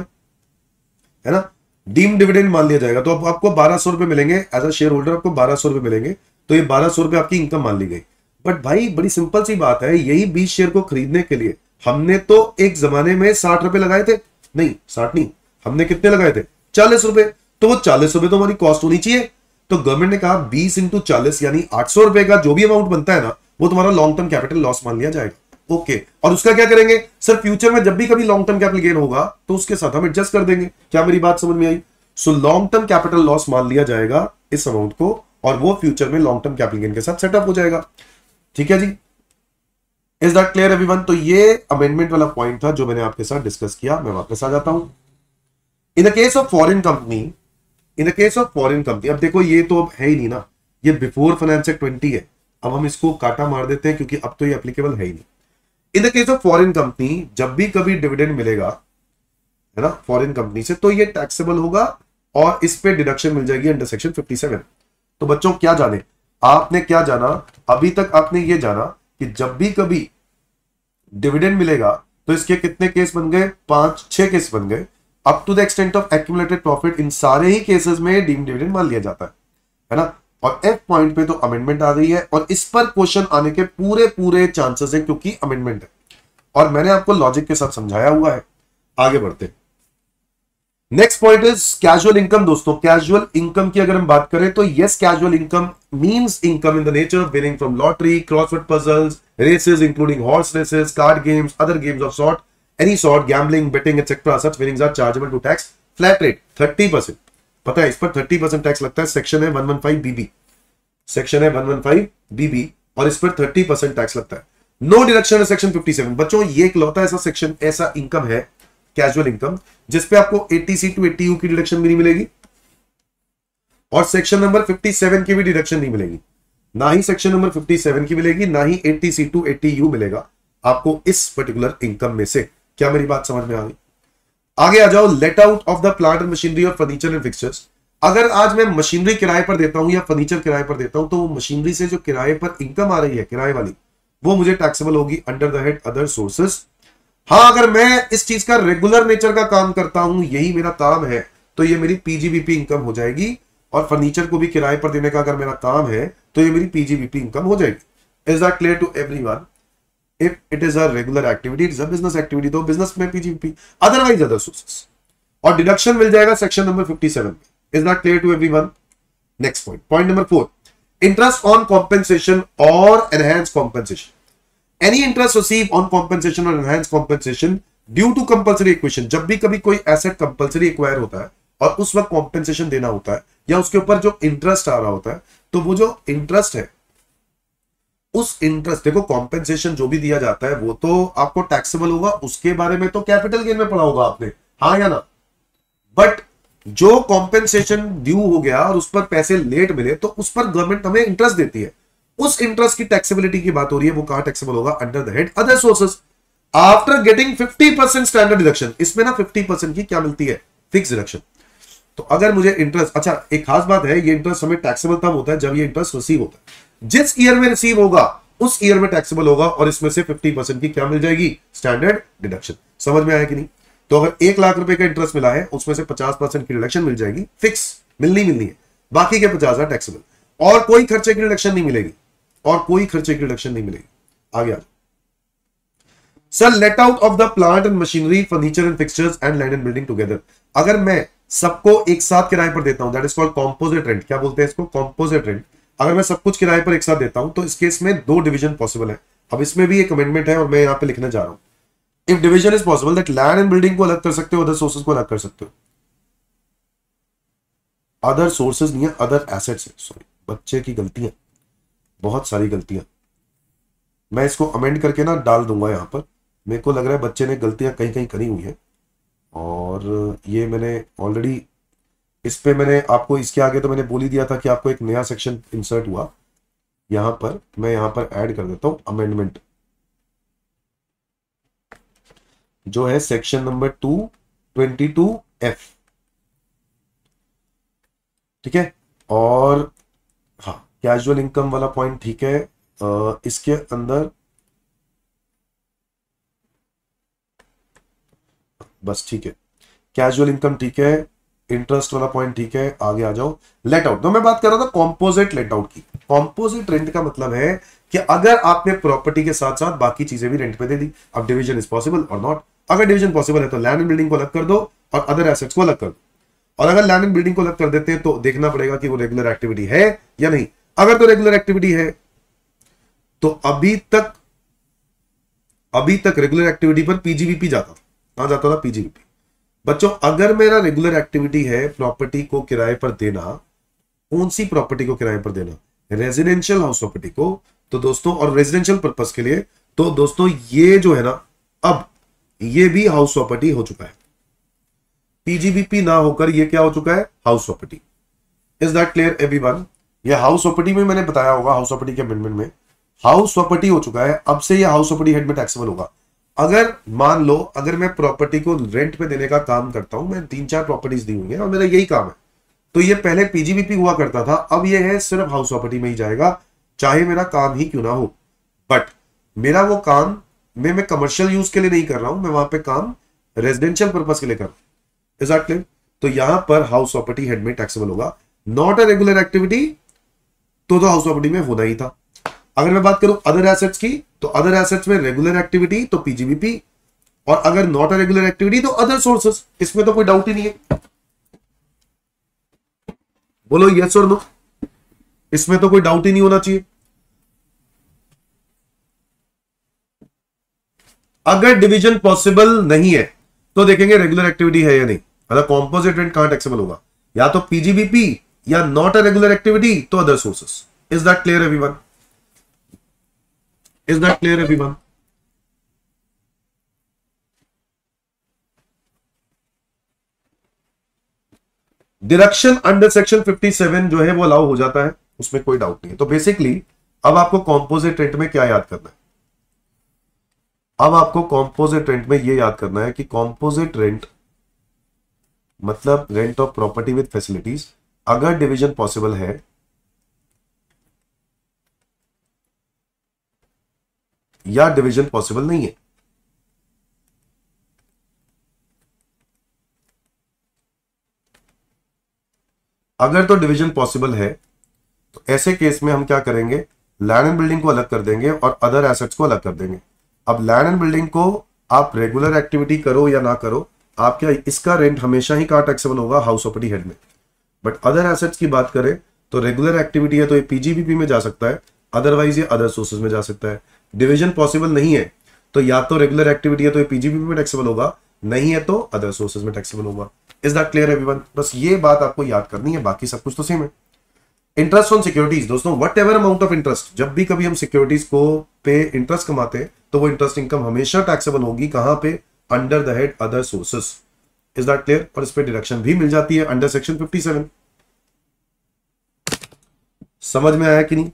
है ना. डीम डिविडेंड मान लिया जाएगा. तो अब आपको 1200 रुपए मिलेंगे एज अ शेयर होल्डर, आपको 1200 रुपए मिलेंगे. तो ये 1200 रुपए आपकी इनकम मान ली गई. बट भाई बड़ी सिंपल सी बात है, यही 20 शेयर को खरीदने के लिए हमने तो एक जमाने में 60 रुपए लगाए थे. नहीं 60 नहीं, हमने कितने लगाए थे? 40 रुपए. तो वो 40 रुपए तो हमारी कॉस्ट होनी चाहिए. तो गवर्नमेंट ने कहा 20 इंटू 40 यानी 800 रुपए का जो भी अमाउंट बनता है ना, वो तुम्हारा लॉन्ग टर्म कैपिटल लॉस मान लिया जाएगा. ओके. और उसका क्या करेंगे? सर फ्यूचर में जब भी कभी लॉन्ग टर्म कैपिटल गेन होगा तो उसके साथ हम एडजस्ट कर देंगे. क्या मेरी बात समझ में आई? So long term capital loss मान लिया जाएगा इस अमाउंट को, और वो फ्यूचर में लॉन्ग टर्म कैपिटल गेन के साथ सेटअप हो जाएगा. ठीक है जी. Is that clear everyone? तो ये अमेंडमेंट वाला पॉइंट था जो मैंने आपके साथ डिस्कस किया. मैं वापस आ जाता हूं. इन the case of foreign company, अब देखो ये तो अब है ही नहीं ना, ये बिफोर फाइनेंस एक्ट 20 है. अब हम इसको काटा मार देते हैं क्योंकि अब तो ये एप्लीकेबल है ही नहीं. इन the case of foreign company, जब भी कभी डिविडेंड मिलेगा, है ना, फॉरेन कंपनी से, तो ये टैक्सेबल होगा और इस पे डिडक्शन मिल जाएगी अंडर सेक्शन 57. तो बच्चों क्या जाने, आपने क्या जाना अभी तक? आपने ये जाना कि जब भी कभी डिविडेंड मिलेगा तो इसके कितने केस बन गए? 5-6 केस बन गए. Up to the extent of accumulated profit, इन सारे ही केसेस में डीम्ड डिविडेंड मान लिया जाता है ना. और एफ पॉइंट पे तो अमेंडमेंट आ गई है और इस पर क्वेश्चन आने के पूरे चांसेस है क्योंकि अमेंडमेंट है और मैंने आपको लॉजिक के साथ समझाया हुआ है. आगे बढ़ते. Next point is casual income. दोस्तों कैजुअल इनकम की अगर हम बात करें तो yes, casual income means income in the nature of winning from lottery, crossword puzzles, races including horse races, card games, other games of sort, any sort, gambling, betting etcetera, such winnings are chargeable to tax flat rate 30%। पता है इस पर 30% tax लगता है। Section है 115 बीबी, section है 115 बीबी और इस पर 30% टैक्स लगता है। नो डिडक्शन है सेक्शन 57। बच्चों ये इकलौता ऐसा सेक्शन, ऐसा इनकम है कैजुअल इनकम जिसपे आपको 80C टू 80U की डिडक्शन भी नहीं मिलेगी और सेक्शन नंबर 57 की भी डिडक्शन नहीं मिलेगी। ना ही सेक्शन नंबर 57 की मिलेगी, ना ही 80C टू 80U मिलेगा आपको इस पर्टिकुलर इनकम में से। क्या मेरी बात समझ में आ गई? आगे आ जाओ। Late out of the plant and machinery और फर्नीचर एंड फिक्सचर्स। अगर आज मैं मशीनरी किराए पर देता हूं या फर्नीचर किराए पर देता हूं तो मशीनरी से जो किराए पर इनकम आ रही है किराए वाली, वो मुझे टैक्सेबल होगी under the head other sources. हाँ, अगर मैं इस चीज का रेगुलर नेचर का काम करता हूं, यही मेरा काम है, तो ये मेरी पीजीबीपी इनकम हो जाएगी। और फर्नीचर को भी किराए पर देने का अगर मेरा काम है तो ये मेरी पीजीबीपी इनकम हो जाएगी। Is that clear to everyone? If it is a regular activity, it is a business activity, तो बिजनेस में पीजीबीपी, अदरवाइज अदर सोर्सेस। और डिडक्शन मिल जाएगा सेक्शन नंबर 57 में। Is that clear to everyone? Next point, point number 4, interest on compensation और enhance compensation. Any interest received on compensation or enhanced compensation due to compulsory acquisition। जब भी कभी कोई asset compulsory acquire होता है और उस वक्त कॉम्पेंसेशन देना होता है या उसके ऊपर जो इंटरेस्ट आ रहा होता है, तो वो जो इंटरेस्ट है, उस इंटरेस्ट, देखो कॉम्पेंसेशन जो भी दिया जाता है वो तो आपको टैक्सेबल होगा, उसके बारे में तो कैपिटल गेन में पढ़ा होगा आपने, हाँ या ना। बट जो कॉम्पेंसेशन ड्यू हो गया और उस पर पैसे लेट मिले तो उस पर गवर्नमेंट हमें इंटरेस्ट देती है, उस इंटरेस्ट की टैक्सेबिलिटी की बात हो रही है। वो कहां टैक्सेबल होगा? Under the head other sources after getting 50% standard deduction. इसमें ना 50% की क्या मिलती है? Fix deduction. तो अगर मुझे इंटरेस्ट, अच्छा एक खास बात है, ये इंटरेस्ट हमें टैक्सेबल तब होता है जब ये इंटरेस्ट रिसीव होता है। जिस ईयर में रिसीव होगा उस ईयर में टैक्सेबल होगा और इसमें से 50% की क्या मिल जाएगी? Standard deduction. समझ में आया कि नहीं? तो अगर 1 लाख रुपए का इंटरेस्ट मिला है उसमें से 50% की डिडक्शन मिल जाएगी, फिक्स मिलनी है, बाकी के 50,000 टैक्सेबल और कोई खर्चे की डिडक्शन नहीं मिलेगी, और कोई खर्चे की डिडक्शन नहीं मिलेगी। आगे आ sir, let out of the plant and machinery, furniture and fixtures and land and building together. अगर मैं सबको एक साथ किराए पर देता हूं, that is called composite rent. क्या बोलते हैं इसको? Composite rent. अगर मैं सब कुछ किराए पर एक साथ देता हूं तो इस केस में 2 डिवीजन पॉसिबल है। अब इसमें भी एक अमेंडमेंट है और मैं यहां पे लिखने जा रहा हूं। If division is possible that land and building को अलग कर सकते हो, अदर सोर्सेज को अलग कर सकते हो। अदर सोर्सेज नहीं है, अदर एसेट्स है। सॉरी, बच्चे की गलतियां, बहुत सारी गलतियां। मैं इसको अमेंड करके ना डाल दूंगा यहां पर। मेरे को लग रहा है बच्चे ने गलतियां कहीं कहीं करी हुई है और ये मैंने ऑलरेडी इस पे मैंने आपको इसके आगे तो मैंने बोल ही दिया था कि आपको एक नया सेक्शन इंसर्ट हुआ। यहां पर मैं यहां पर ऐड कर देता हूं अमेंडमेंट, जो है सेक्शन नंबर 222F। ठीक है, और हाँ, कैजुअल इनकम वाला पॉइंट ठीक है। इसके अंदर बस ठीक है, कैजुअल इनकम ठीक है, इंटरेस्ट वाला पॉइंट ठीक है। आगे आ जाओ। लेट आउट, तो मैं बात कर रहा था कॉम्पोजिट लेट आउट की। कॉम्पोजिट रेंट का मतलब है कि अगर आपने प्रॉपर्टी के साथ साथ बाकी चीजें भी रेंट पे दे दी। अब डिवीजन इज पॉसिबल और नॉट। अगर डिवीजन पॉसिबल है तो लैंड एंड बिल्डिंग को अलग कर दो और अदर एसेट्स को अलग कर दो। और अगर लैंड एंड बिल्डिंग को अलग कर देते हैं तो देखना पड़ेगा कि वो रेगुलर एक्टिविटी है या नहीं। अगर तो रेगुलर एक्टिविटी है तो अभी तक रेगुलर एक्टिविटी पर पीजीबीपी जाता था। कहां जाता था? पीजीबीपी। बच्चों अगर मेरा रेगुलर एक्टिविटी है प्रॉपर्टी को किराए पर देना, कौन सी प्रॉपर्टी को किराए पर देना? रेजिडेंशियल हाउस प्रॉपर्टी को। तो दोस्तों, और रेजिडेंशियल पर्पस के लिए, तो दोस्तों ये जो है ना, अब ये भी हाउस प्रॉपर्टी हो चुका है। पीजीबीपी ना होकर ये क्या हो चुका है? House property. Is that clear everyone? ये हाउस प्रॉपर्टी में मैंने बताया होगा, हाउस प्रॉपर्टी के अमेंडमेंट में हाउस प्रॉपर्टी हो चुका है। अब से ये हाउस प्रॉपर्टी हेड में टैक्सेबल होगा। अगर मान लो, अगर मैं प्रॉपर्टी को रेंट पे देने का काम करता हूं, मैं 3-4 प्रॉपर्टीज दी हुई है और मेरा यही काम है, तो ये पहले पीजीबीपी हुआ करता था, अब ये है सिर्फ हाउस प्रॉपर्टी में ही जाएगा, चाहे मेरा काम ही क्यों ना हो। बट मेरा वो काम मैं कमर्शियल यूज के लिए नहीं कर रहा हूं, मैं वहां पे काम रेजिडेंशियल पर्पस के लिए कर रहा हूं। Is that clear? तो यहां पर हाउस प्रॉपर्टी हेड में टैक्सेबल होगा। नॉट अ रेगुलर एक्टिविटी तो हाउस प्रॉपर्टी में होना ही था। अगर मैं बात करूं अदर एसेट्स की, तो अदर एसेट्स में रेगुलर एक्टिविटी तो पीजीबीपी, और अगर नॉट अ रेगुलर एक्टिविटी तो अदर सोर्सेस। इसमें तो कोई डाउट ही नहीं है। बोलो यस और नो, इसमें तो कोई डाउट ही नहीं होना चाहिए। अगर डिवीजन पॉसिबल नहीं है तो देखेंगे रेगुलर एक्टिविटी है या नहीं, मतलब कॉम्पोजिट रेंट कहां टैक्सेबल होगा, या तो पीजीबीपी या नॉट अ रेगुलर एक्टिविटी तो other sources. Is that clear everyone? Is that clear everyone? Deduction under section 57 जो है वो अलाउ हो जाता है, उसमें कोई डाउट नहीं है। तो बेसिकली अब आपको कॉम्पोजिट रेंट में क्या याद करना है, अब आपको कॉम्पोजिट रेंट में ये याद करना है कि कॉम्पोजिट रेंट मतलब rent of property with facilities, अगर डिवीजन पॉसिबल है या डिवीजन पॉसिबल नहीं है। अगर तो डिवीजन पॉसिबल है तो ऐसे केस में हम क्या करेंगे, लैंड एंड बिल्डिंग को अलग कर देंगे और अदर एसेट्स को अलग कर देंगे। अब लैंड एंड बिल्डिंग को आप रेगुलर एक्टिविटी करो या ना करो, आप क्या इसका रेंट हमेशा ही कहां टैक्सेबल होगा, हाउस प्रॉपर्टी हेड में। बट अदर एसेट्स की बात करें तो रेगुलर एक्टिविटी है तो ये पीजीबीपी में जा सकता है, अदरवाइज ये अदर सोर्सेज में जा सकता है। डिवीजन पॉसिबल नहीं है तो या तो रेगुलर एक्टिविटी है तो ये पीजीबीपी में टैक्सेबल होगा, नहीं है तो अदर सोर्सेज में टैक्सेबल होगा। Is that clear everyone? बस ये बात आपको याद करनी है, बाकी सब कुछ तो सेम है। इंटरेस्ट ऑन सिक्योरिटीज दोस्तों, what ever amount of interest, जब भी कभी हम सिक्योरिटीज को पे इंटरेस्ट कमाते हैं तो वो इंटरेस्ट इनकम हमेशा टैक्सेबल होगी, कहां पे, under the head other sources. Is that clear? और इस पे डिडक्शन भी मिल जाती है अंडर सेक्शन 57। समझ में आया कि नहीं?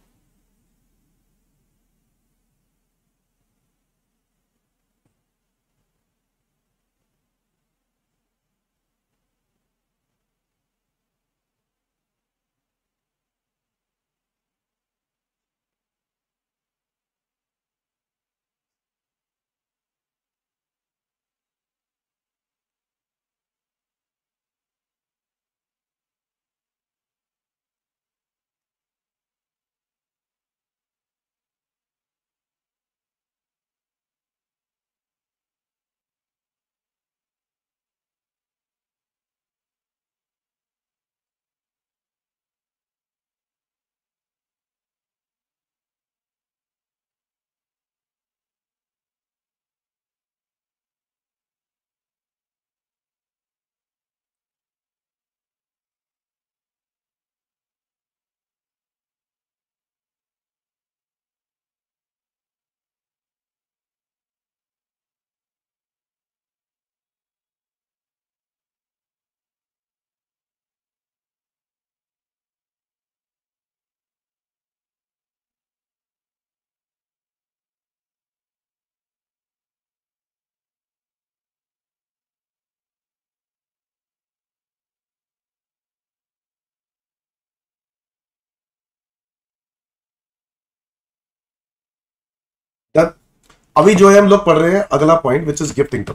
अभी जो है हम लोग पढ़ रहे हैं अगला point which is gift income.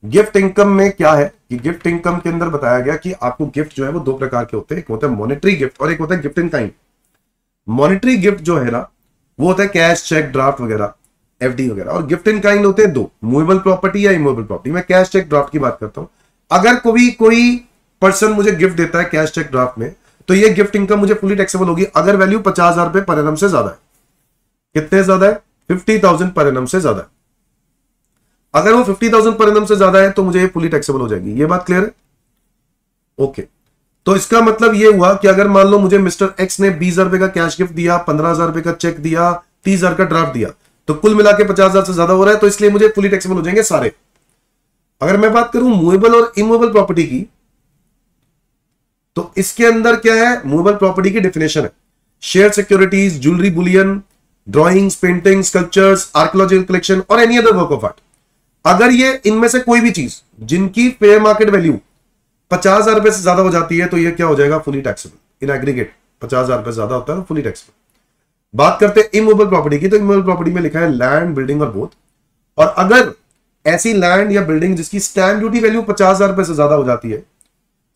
Gift income में क्या है कि गिफ्ट इनकम के अंदर बताया गया कि आपको गिफ्ट जो है वो दो प्रकार के होते हैं, एक होता है मॉनेटरी गिफ्ट और एक होता है gift in kind. Monetary gift जो है ना वो होता है कैश, चेक, ड्राफ्ट वगैरह, एफडी वगैरह, और गिफ्ट इन काइंड होते हैं दो, मूवेबल प्रॉपर्टी या इमूवेबल प्रॉपर्टी। मैं कैश, चेक, ड्राफ्ट की बात करता हूं। अगर कोई पर्सन मुझे गिफ्ट देता है कैश, चेक, ड्राफ्ट में, तो ये गिफ्ट इनकम मुझे फुली टैक्सेबल होगी अगर वैल्यू 50,000 रुपए पर एनम से ज्यादा है। कितने ज्यादा है? 50,000 पर एनम से ज्यादा है। अगर वो 50,000 पर एनम से ज्यादा है तो मुझे ये फुली टैक्सेबल हो जाएगी। ये बात क्लियर है? ओके। तो इसका मतलब ये हुआ कि अगर मान लो मुझे मिस्टर एक्स ने 20,000 रुपए का कैश गिफ्ट दिया, 15,000 रुपए का चेक दिया, 30,000 का ड्राफ्ट दिया, तो कुल मिला के 50,000 से ज्यादा हो रहा है, तो इसलिए मुझे फुली टैक्सेबल हो जाएंगे सारे। अगर मैं बात करूं मूवेबल और इमूवेबल प्रॉपर्टी की, तो इसके अंदर क्या है, मूवेबल प्रॉपर्टी की डेफिनेशन है share securities, jewellery, bullion, drawings, painting, sculptures, archaeological collection और any other work of art. अगर ये इनमें से कोई भी चीज जिनकी फेयर मार्केट वैल्यू 50,000 रुपए से ज्यादा हो जाती है तो ये क्या हो जाएगा, फुली टैक्सेबल इन एग्रीगेट। 50,000 रुपए ज्यादा होता है फुली टैक्सेबल। बात करते हैं इमूवेबल प्रॉपर्टी की, तो इमूवेबल प्रॉपर्टी में लिखा है लैंड, बिल्डिंग और बोथ। और अगर ऐसी लैंड या बिल्डिंग जिसकी स्टैंप ड्यूटी वैल्यू 50,000 रुपए से ज्यादा हो जाती है,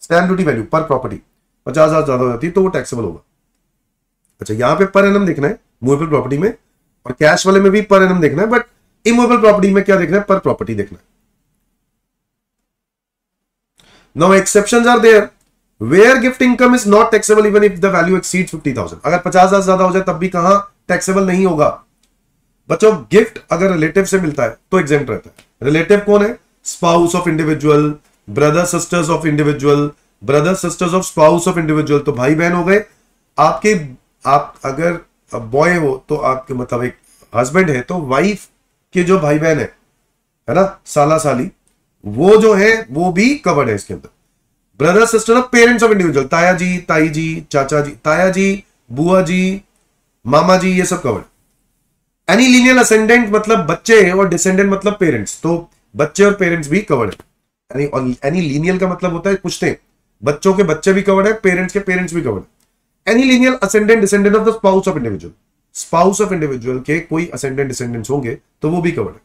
स्टैंप ड्यूटी वैल्यू पर प्रॉपर्टी 50,000 ज्यादा हो जाती है, तो वो टैक्सेबल होगा। अच्छा, यहां पे पर एनम देखना है मूवेबल प्रॉपर्टी में, और कैश वाले में भी पर एनम देखना है, बट इमूवेबल प्रॉपर्टी में क्या देखना है, पर प्रॉपर्टी देखना है। Now exceptions are there where gift income is not taxable even if the value exceeds 50,000। अगर 50,000 ज्यादा हो जाए तब भी कहां टैक्सेबल नहीं होगा। बच्चों गिफ्ट अगर रिलेटिव से मिलता है तो एग्जेम्प्ट रहता है। रिलेटिव कौन है? Spouse of individual, brother sisters of individual, brother sisters of spouse of individual, तो भाई बहन हो गए आपके। आप अगर बॉय हो तो आपके मतलब एक हस्बैंड है तो वाइफ के जो भाई बहन है ना, साला साली, वो जो है वो भी कवर्ड है इसके अंदर। Brother sister of parents of individual, ताया जी, ताई जी, चाचा जी, ताया जी, बुआ जी, मामा जी, ये सब कवर्ड। एनी लीनियल असेंडेंट मतलब बच्चे और डिसेंडेंट मतलब पेरेंट्स, तो बच्चे और पेरेंट्स भी कवर्ड है। एनी लीनियल का मतलब होता है, पूछते हैं बच्चों के बच्चे भी कवर्ड है, पेरेंट्स के पेरेंट्स भी कवर्ड है। Any lineal ascendant descendant of the spouse of individual, spouse of individual के कोई असेंडेंट डिसेंडेंट्स होंगे तो वो भी कवर्ड है।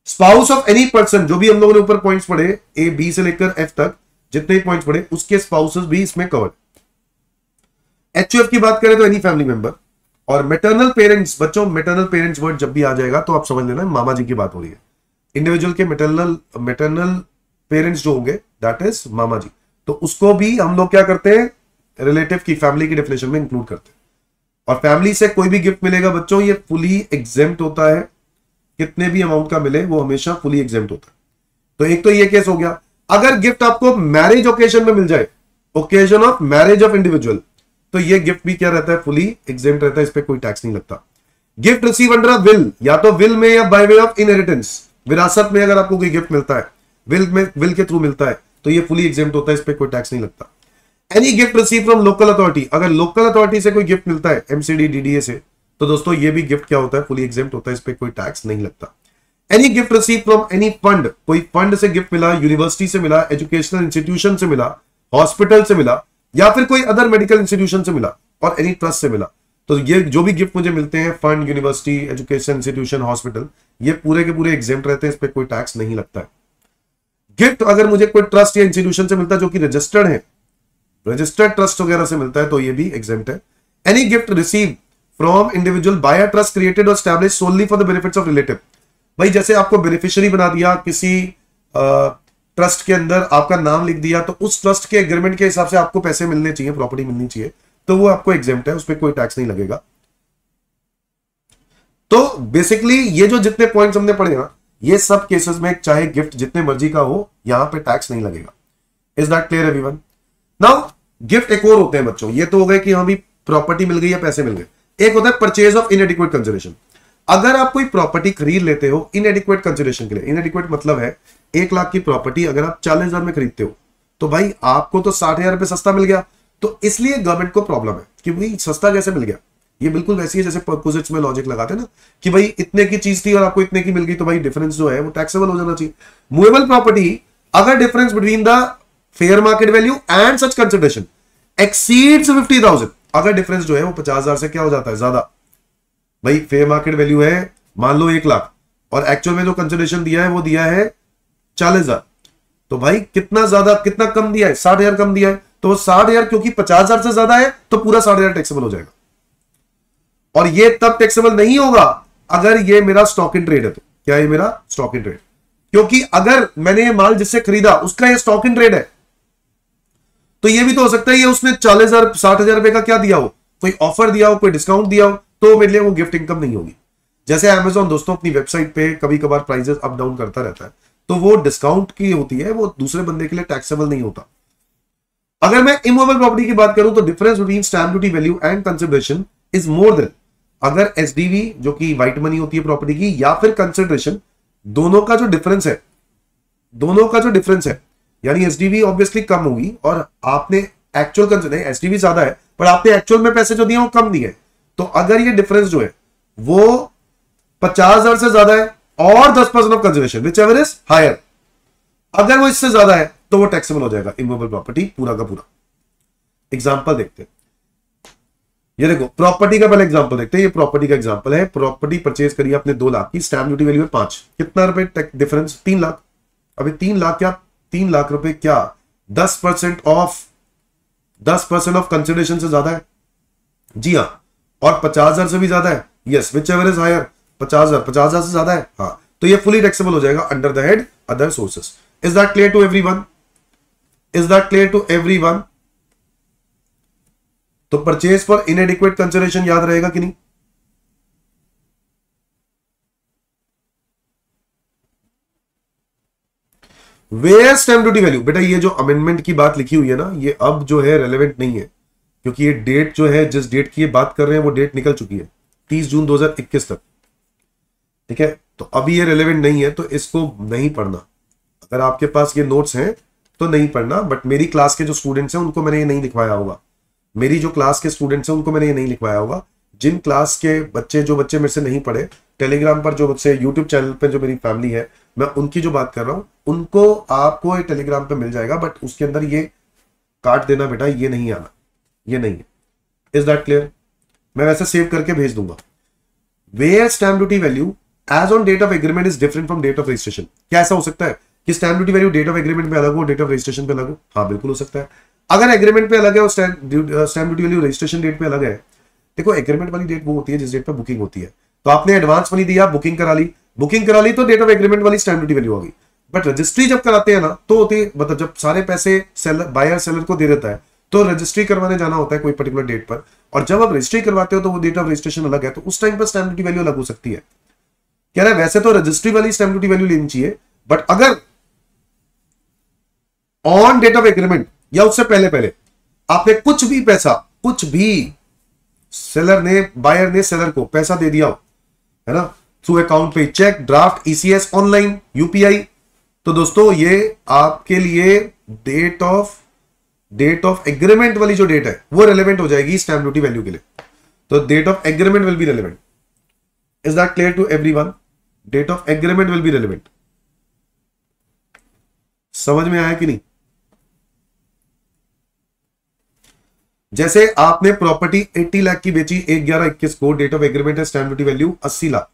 स्पाउस ऑफ एनी पर्सन, जो भी हम लोगों ने ऊपर पॉइंट्स पढ़े ए बी से लेकर एफ तक जितने पॉइंट्स पढ़े, उसके स्पाउसेस भी इसमें कवर्ड। एचयूएफ की बात करें तो एनी फैमिली मेंबर। और मैटरनल पेरेंट्स, बच्चों मैटरनल पेरेंट्स वर्ड जब भी आ जाएगा तो आप समझ लेना मामा जी की बात हो रही है। इंडिविजुअल के मैटरनल पेरेंट्स जो होंगे दैट इज मामा जी, तो उसको भी हम लोग क्या करते हैं, रिलेटिव की, फैमिली की डेफिनेशन में इंक्लूड करते हैं। और फैमिली से कोई भी गिफ्ट मिलेगा बच्चों, ये फुली एग्जेम्प्ट होता है, कितने भी अमाउंट का मिले वो हमेशा फुली एग्जेम्प्ट होता है। तो एक तो ये केस हो गया। अगर गिफ्ट आपको मैरिज ओकेजन में मिल जाए, occasion of marriage of individual, तो ये गिफ्ट भी क्या रहता है, फुली एग्जेम्प्ट रहता है, इस पे कोई टैक्स नहीं लगता। Gift receive under a will, या तो विल में या बाय वे ऑफ इनहेरिटेंस, विरासत में अगर आपको कोई गिफ्ट मिलता है, विल के थ्रू मिलता है, तो ये फुली एग्जेम्प्ट होता है, इस पे कोई टैक्स नहीं लगता। Any gift receive from local authority, अगर लोकल अथॉरिटी से कोई गिफ्ट मिलता है, एमसीडी डीडीए से, तो दोस्तों ये भी गिफ्ट क्या होता है, फुली एग्जेम्प्ट होता है, इस पे कोई टैक्स नहीं लगता। Any gift receive from any fund, कोई फंड से गिफ्ट मिला, यूनिवर्सिटी से मिला, एजुकेशनल इंस्टीट्यूशन से मिला, हॉस्पिटल से मिला, या फिर कोई अदर मेडिकल इंस्टीट्यूशन से मिला, और एनी ट्रस्ट से मिला, तो ये जो भी गिफ्ट मुझे मिलते हैं, fund, university, education institution, hospital, ये पूरे के पूरे एग्जेम्प्ट रहते हैं, इस पे कोई टैक्स नहीं लगता है। गिफ्ट अगर मुझे कोई ट्रस्ट या इंस्टीट्यूशन से मिलता है जो कि रजिस्टर्ड है, रजिस्टर्ड ट्रस्ट वगैरह से मिलता है, तो ये भी एग्जेम्प्ट है। Any gift receive from individual by a trust created और established solely for the benefits of relative, भाई जैसे आपको बेनिफिशियरी बना दिया किसी ट्रस्ट के अंदर, आपका नाम लिख दिया, तो उस ट्रस्ट के एग्रीमेंट के हिसाब से आपको पैसे मिलने चाहिए, प्रॉपर्टी मिलनी चाहिए, तो वो आपको एग्जेम्प्ट है, उस पर कोई टैक्स नहीं लगेगा। तो बेसिकली ये जो जितने पॉइंट्स हमने पढ़े ना, ये सब केसेस में चाहे गिफ्ट जितने मर्जी का हो, यहां पे टैक्स नहीं लगेगा। Is that clear everyone? Now gift एक और होते हैं बच्चों, ये तो हो गए कि हाँ भी प्रॉपर्टी मिल गई या पैसे मिल गए। एक होता है परचेज ऑफ इनएडिक्वेट कंसिडरेशन। अगर आप कोई प्रॉपर्टी खरीद लेते हो इनएडिक्वेट कंसिडरेशन के लिए, इनएडिक्वेट मतलब है 1 लाख की प्रॉपर्टी अगर आप 40,000 में खरीदते हो, तो भाई आपको तो 60,000 रुपए सस्ता मिल गया, तो इसलिए गवर्नमेंट को प्रॉब्लम है कि भाई सस्ता कैसे मिल गया। ये बिल्कुल वैसी है जैसे परक्विजिट्स में लॉजिक लगाते हैं ना कि भाई इतने की चीज थी और आपको इतने की मिल गई, तो भाई डिफरेंस जो है वो टैक्सेबल हो जाना चाहिए। मूवेबल प्रॉपर्टी, अगर difference between the fair market value and such consideration exceeds 50,000, अगर डिफरेंस जो है वो 50,000 से क्या हो जाता है, ज्यादा, भाई फेयर मार्केट वैल्यू है मान लो 1 लाख और एक्चुअल में जो कंसिडरेशन दिया है वो दिया है 40,000, तो भाई कितना ज्यादा कितना कम दिया है, 60,000 कम दिया है, तो 60,000 क्योंकि 50,000 से ज्यादा है तो पूरा 60,000 टैक्सेबल हो जाएगा। और ये तब टैक्सेबल नहीं होगा अगर ये मेरा स्टॉक इन ट्रेड है, तो क्या ये मेरा स्टॉक इन ट्रेड, क्योंकि अगर मैंने ये माल जिससे खरीदा उसका ये स्टॉक इन ट्रेड है, तो ये भी तो हो सकता है ये उसने 40,000 60,000 रुपए का क्या दिया हो, कोई ऑफर दिया हो, कोई डिस्काउंट दिया हो, तो मेरे लिए वो गिफ्ट इनकम नहीं होगी। जैसे अमेजॉन दोस्तों अपनी वेबसाइट पे कभी कभार प्राइजेस अप डाउन करता रहता है, तो वो डिस्काउंट की होती है, वो दूसरे बंदे के लिए टैक्सेबल नहीं होता। अगर मैं इमूवेबल प्रॉपर्टी की बात करूं तो difference between stamp duty value and consideration is more than, अगर एसडीवी जो कि व्हाइट मनी होती है प्रॉपर्टी की, या फिर कंसिडरेशन, दोनों का जो डिफरेंस है, दोनों का जो डिफरेंस है, यानी एसडीवी ऑब्वियसली कम होगी और आपने एक्चुअल कंसिडर, एसडीवी ज्यादा है पर आपने एक्चुअल में पैसे जो दिए वो कम दिए, तो अगर ये डिफरेंस जो है वो 50,000 से ज्यादा है और 10% of consideration whichever is higher, अगर वो इससे ज्यादा है तो वो टैक्सेबल हो जाएगा इमूवेबल प्रॉपर्टी पूरा का पूरा। एग्जांपल देखते हैं, ये देखो प्रॉपर्टी का पहले एग्जांपल देखते हैं। ये प्रॉपर्टी का एग्जांपल है, प्रॉपर्टी परचेज करिए आपने 2 लाख की, स्टैम्प ड्यूटी वैल्यू है 5, कितना रुपए डिफरेंस, 3 लाख। अभी 3 लाख क्या, 3 लाख रुपए क्या 10% ऑफ कंसिडरेशन से ज्यादा है, जी हाँ, और 50,000 से भी ज्यादा है, yes, whichever is higher, 50,000 से ज्यादा है, हाँ, तो ये फुली टैक्सेबल हो जाएगा under the head other sources. Is that clear to everyone? Is that clear to everyone? तो परचेज फॉर इनएडिक्वेट कंसिडरेशन याद रहेगा कि नहीं? वेयर स्टैंप ड्यूटी वैल्यू, बेटा ये जो अमेंडमेंट की बात लिखी हुई है ना, ये अब जो है रेलेवेंट नहीं है, क्योंकि ये डेट जो है, जिस डेट की ये बात कर रहे हैं वो डेट निकल चुकी है 30 जून 2021 तक, ठीक है। तो अभी ये रेलेवेंट नहीं है, तो इसको नहीं पढ़ना। अगर आपके पास ये नोट्स हैं तो नहीं पढ़ना, बट मेरी क्लास के जो स्टूडेंट्स हैं उनको मैंने ये नहीं लिखवाया होगा, मेरी जो क्लास के स्टूडेंट्स हैं उनको मैंने ये नहीं लिखवाया होगा। जिन क्लास के बच्चे, जो बच्चे मेरे से नहीं पढ़े, टेलीग्राम पर जो बच्चे, यूट्यूब चैनल पर जो मेरी फैमिली है, मैं उनकी जो बात कर रहा हूं, उनको आपको टेलीग्राम पे मिल जाएगा, बट उसके अंदर ये काट देना बेटा, ये नहीं आना, ये नहीं है। Is that clear? मैं वैसे सेव करके भेज दूंगा। Where stamp duty value as on date of agreement is different from date of registration. क्या ऐसा हो सकता है कि stamp duty value date of agreement पे अलग हो, डेट ऑफ रजिस्ट्रेशन पे अलग हो? हाँ बिल्कुल हो सकता है। अगर एग्रीमेंट पे अलग है और stamp duty value registration date पे अलग है, देखो एग्रीमेंट वाली डेट वो होती है जिस डेट पे बुकिंग होती है। तो आपने एडवांस मनी दिया, बुकिंग करा ली तो डेट ऑफ एग्रीमेंट वाली स्टैम्प ड्यूटी वैल्यू होगी। बट रजिस्ट्री जब कराते हैं ना, तो होती है, मतलब जब सारे पैसे सेलर, बायर सेलर को दे देता है, तो रजिस्ट्री करवाने जाना होता है कोई पर्टिकुलर डेट पर, और जब आप रजिस्ट्री करवाते हो तो वो डेट ऑफ रजिस्ट्रेशन अलग है, तो उस टाइम पर स्टैम्प ड्यूटी वैल्यू अलग हो सकती है। कह रहा है वैसे तो रजिस्ट्री वाली स्टैम्प ड्यूटी वैल्यू लेनी चाहिए, बट अगर ऑन डेट ऑफ एग्रीमेंट या उससे पहले पहले आपने कुछ भी पैसा, कुछ भी सेलर ने, बायर ने सेलर को पैसा दे दिया हो, है ना, through account payee, cheque, draft, ECS, online, UPI, तो दोस्तों ये आपके लिए डेट ऑफ एग्रीमेंट वाली जो डेट है वो रेलेवेंट हो जाएगी स्टैम्प ड्यूटी वैल्यू के लिए। तो date of agreement will be relevant. Is that clear to everyone? Date of agreement will be relevant. समझ में आया कि नहीं? जैसे आपने प्रॉपर्टी 80 लाख की बेची 1/11/21 को, डेट ऑफ एग्रीमेंट है स्टैम्प ड्यूटी वैल्यू 80 लाख,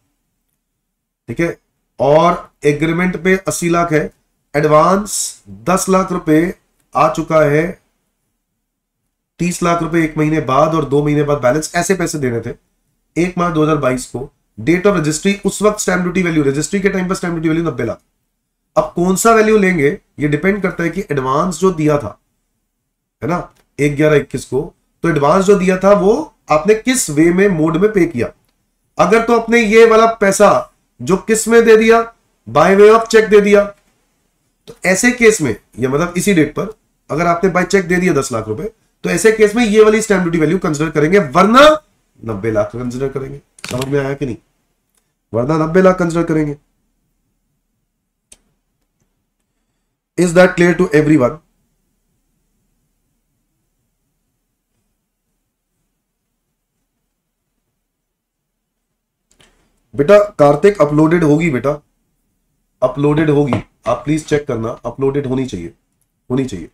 ठीक है, और एग्रीमेंट पे 80 लाख है, एडवांस 10 लाख रुपए आ चुका है, 30 लाख रुपए 1 महीने बाद और 2 महीने बाद बैलेंस, ऐसे पैसे देने थे 1 मार्च 2022 को। डेट ऑफ रजिस्ट्री, उस वक्त स्टैम्प ड्यूटी वैल्यू, रजिस्ट्री के टाइम पर स्टैम्प ड्यूटी वैल्यू 90 लाख। अब कौन सा वैल्यू लेंगे ये डिपेंड करता है कि एडवांस जो दिया था, है ना, 1/11/21 को, तो एडवांस जो दिया था वो आपने किस वे में, मोड में पे किया। अगर तो आपने ये वाला पैसा जो किस में दे दिया, बाय वे ऑफ चेक दे दिया, तो ऐसे केस में, ये मतलब इसी डेट पर अगर आपने बाय चेक दे दिया 10 लाख रुपए, तो ऐसे केस में ये वाली स्टैम्प ड्यूटी वैल्यू कंसिडर करेंगे, वरना 90 लाख कंसिडर करेंगे। समझ में आया कि नहीं? वरना 90 लाख कंसिडर करेंगे। Is that clear to everyone? बेटा कार्तिक अपलोडेड होगी, बेटा अपलोडेड होगी, आप प्लीज चेक करना, अपलोडेड होनी चाहिए, होनी चाहिए।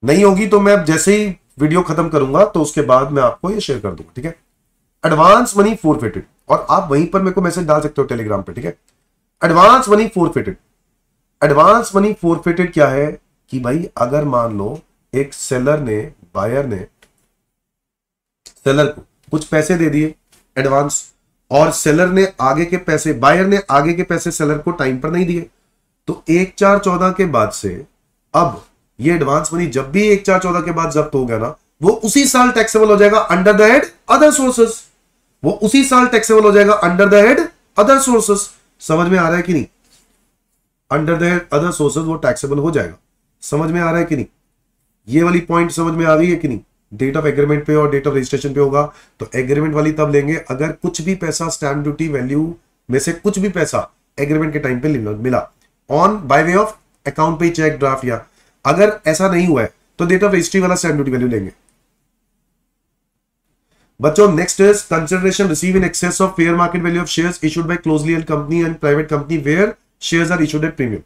नहीं होगी तो मैं जैसे ही वीडियो खत्म करूंगा तो उसके बाद मैं आपको ये शेयर कर दूंगा, ठीक है। एडवांस मनी फोरफिटेड, और आप वहीं पर मेरे को मैसेज डाल सकते हो टेलीग्राम पे, ठीक है। Advance money forfeited, advance money forfeited क्या है कि भाई अगर मान लो एक सेलर ने, बायर ने सेलर को कुछ पैसे दे दिए एडवांस, और सेलर ने आगे के पैसे, बायर ने आगे के पैसे सेलर को टाइम पर नहीं दिए, तो 1/4/14 के बाद से अब ये एडवांस मनी जब भी 1/4/14 के बाद जब्त हो गया ना, वो उसी साल टैक्सेबल हो जाएगा under the head other sources, वो उसी साल टैक्सेबल हो जाएगा under the head other sources. समझ में आ रहा है कि नहीं? Under the head other sources वो टैक्सेबल हो जाएगा। समझ में आ रहा है कि नहीं? ये वाली पॉइंट समझ में आ रही है कि नहीं? डेट ऑफ एग्रीमेंट पे और डेट ऑफ रजिस्ट्रेशन पे होगा, तो एग्रीमेंट वाली तब लेंगे अगर कुछ भी पैसा स्टैम्प ड्यूटी वैल्यू में से कुछ भी पैसा एग्रीमेंट के टाइम पे मिला on by way of account payee, cheque, draft, या अगर ऐसा नहीं हुआ है तो डेट ऑफ रजिस्ट्री वाला स्टैम्प ड्यूटी वैल्यू लेंगे। बच्चों next is consideration receive in excess of fair market value of shares issued by closely held company and private company where shares are issued at premium.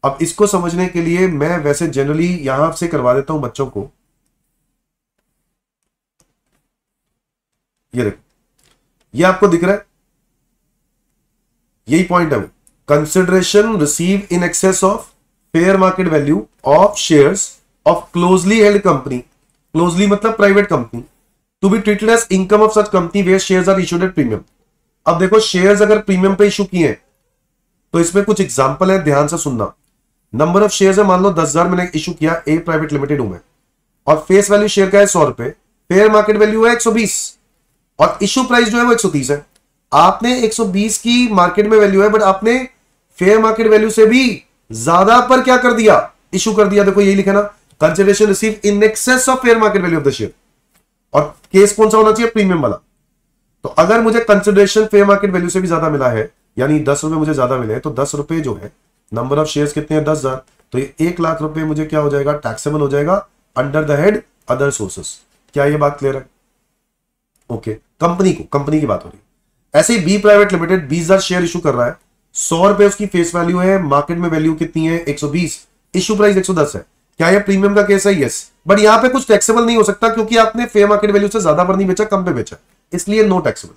अब इसको समझने के लिए मैं वैसे जनरली यहां से करवा देता हूं बच्चों को। ये देखो, ये आपको दिख रहा है, यही पॉइंट है वो, consideration receive in excess of fair market value of shares of closely held company, closely मतलब private company, to be treated as income of such company where shares are issued at premium. अब देखो shares अगर premium पे issue किए हैं तो इसमें कुछ एग्जांपल है, ध्यान से सुनना। नंबर ऑफ शेयर्स है, मान लो 10,000 मैंने इशू किया, ए प्राइवेट लिमिटेड हूं मैं, और फेस वैल्यू शेयर का है 100 रुपए, फेयर मार्केट वैल्यू है 120 और इशू प्राइस जो है वो 130 है। आपने 120 की मार्केट में वैल्यू है, बट आपने फेयर मार्केट वैल्यू से भी ज्यादा पर क्या कर दिया, इशू कर दिया। देखो यही लिखा ना, consideration receive in excess of fair market value of the share. और केस कौन सा होना चाहिए, प्रीमियम वाला। तो अगर मुझे कंसिडरेशन फेयर मार्केट वैल्यू से भी ज्यादा मिला है, यानी 10 रुपए मुझे ज्यादा मिले, तो 10 रुपए जो है, नंबर ऑफ शेयर्स कितने हैं, 10,000, तो ये 1 लाख रुपए मुझे क्या हो जाएगा, टैक्सेबल हो जाएगा under the head other sources. क्या ये बात क्लियर है? ओके, कंपनी की बात हो रही है। ऐसे ही B private limited 20,000 share issue कर रहा है, 100 रुपए उसकी फेस वैल्यू है, मार्केट में वैल्यू कितनी है, 120, इशू प्राइस 110 है। क्या ये प्रीमियम का केस है? यस, बट यहां पे कुछ टैक्सेबल नहीं हो सकता क्योंकि आपने फेयर मार्केट वैल्यू से ज्यादा पर नहीं बेचा, कम पे बेचा, इसलिए नो टैक्सेबल।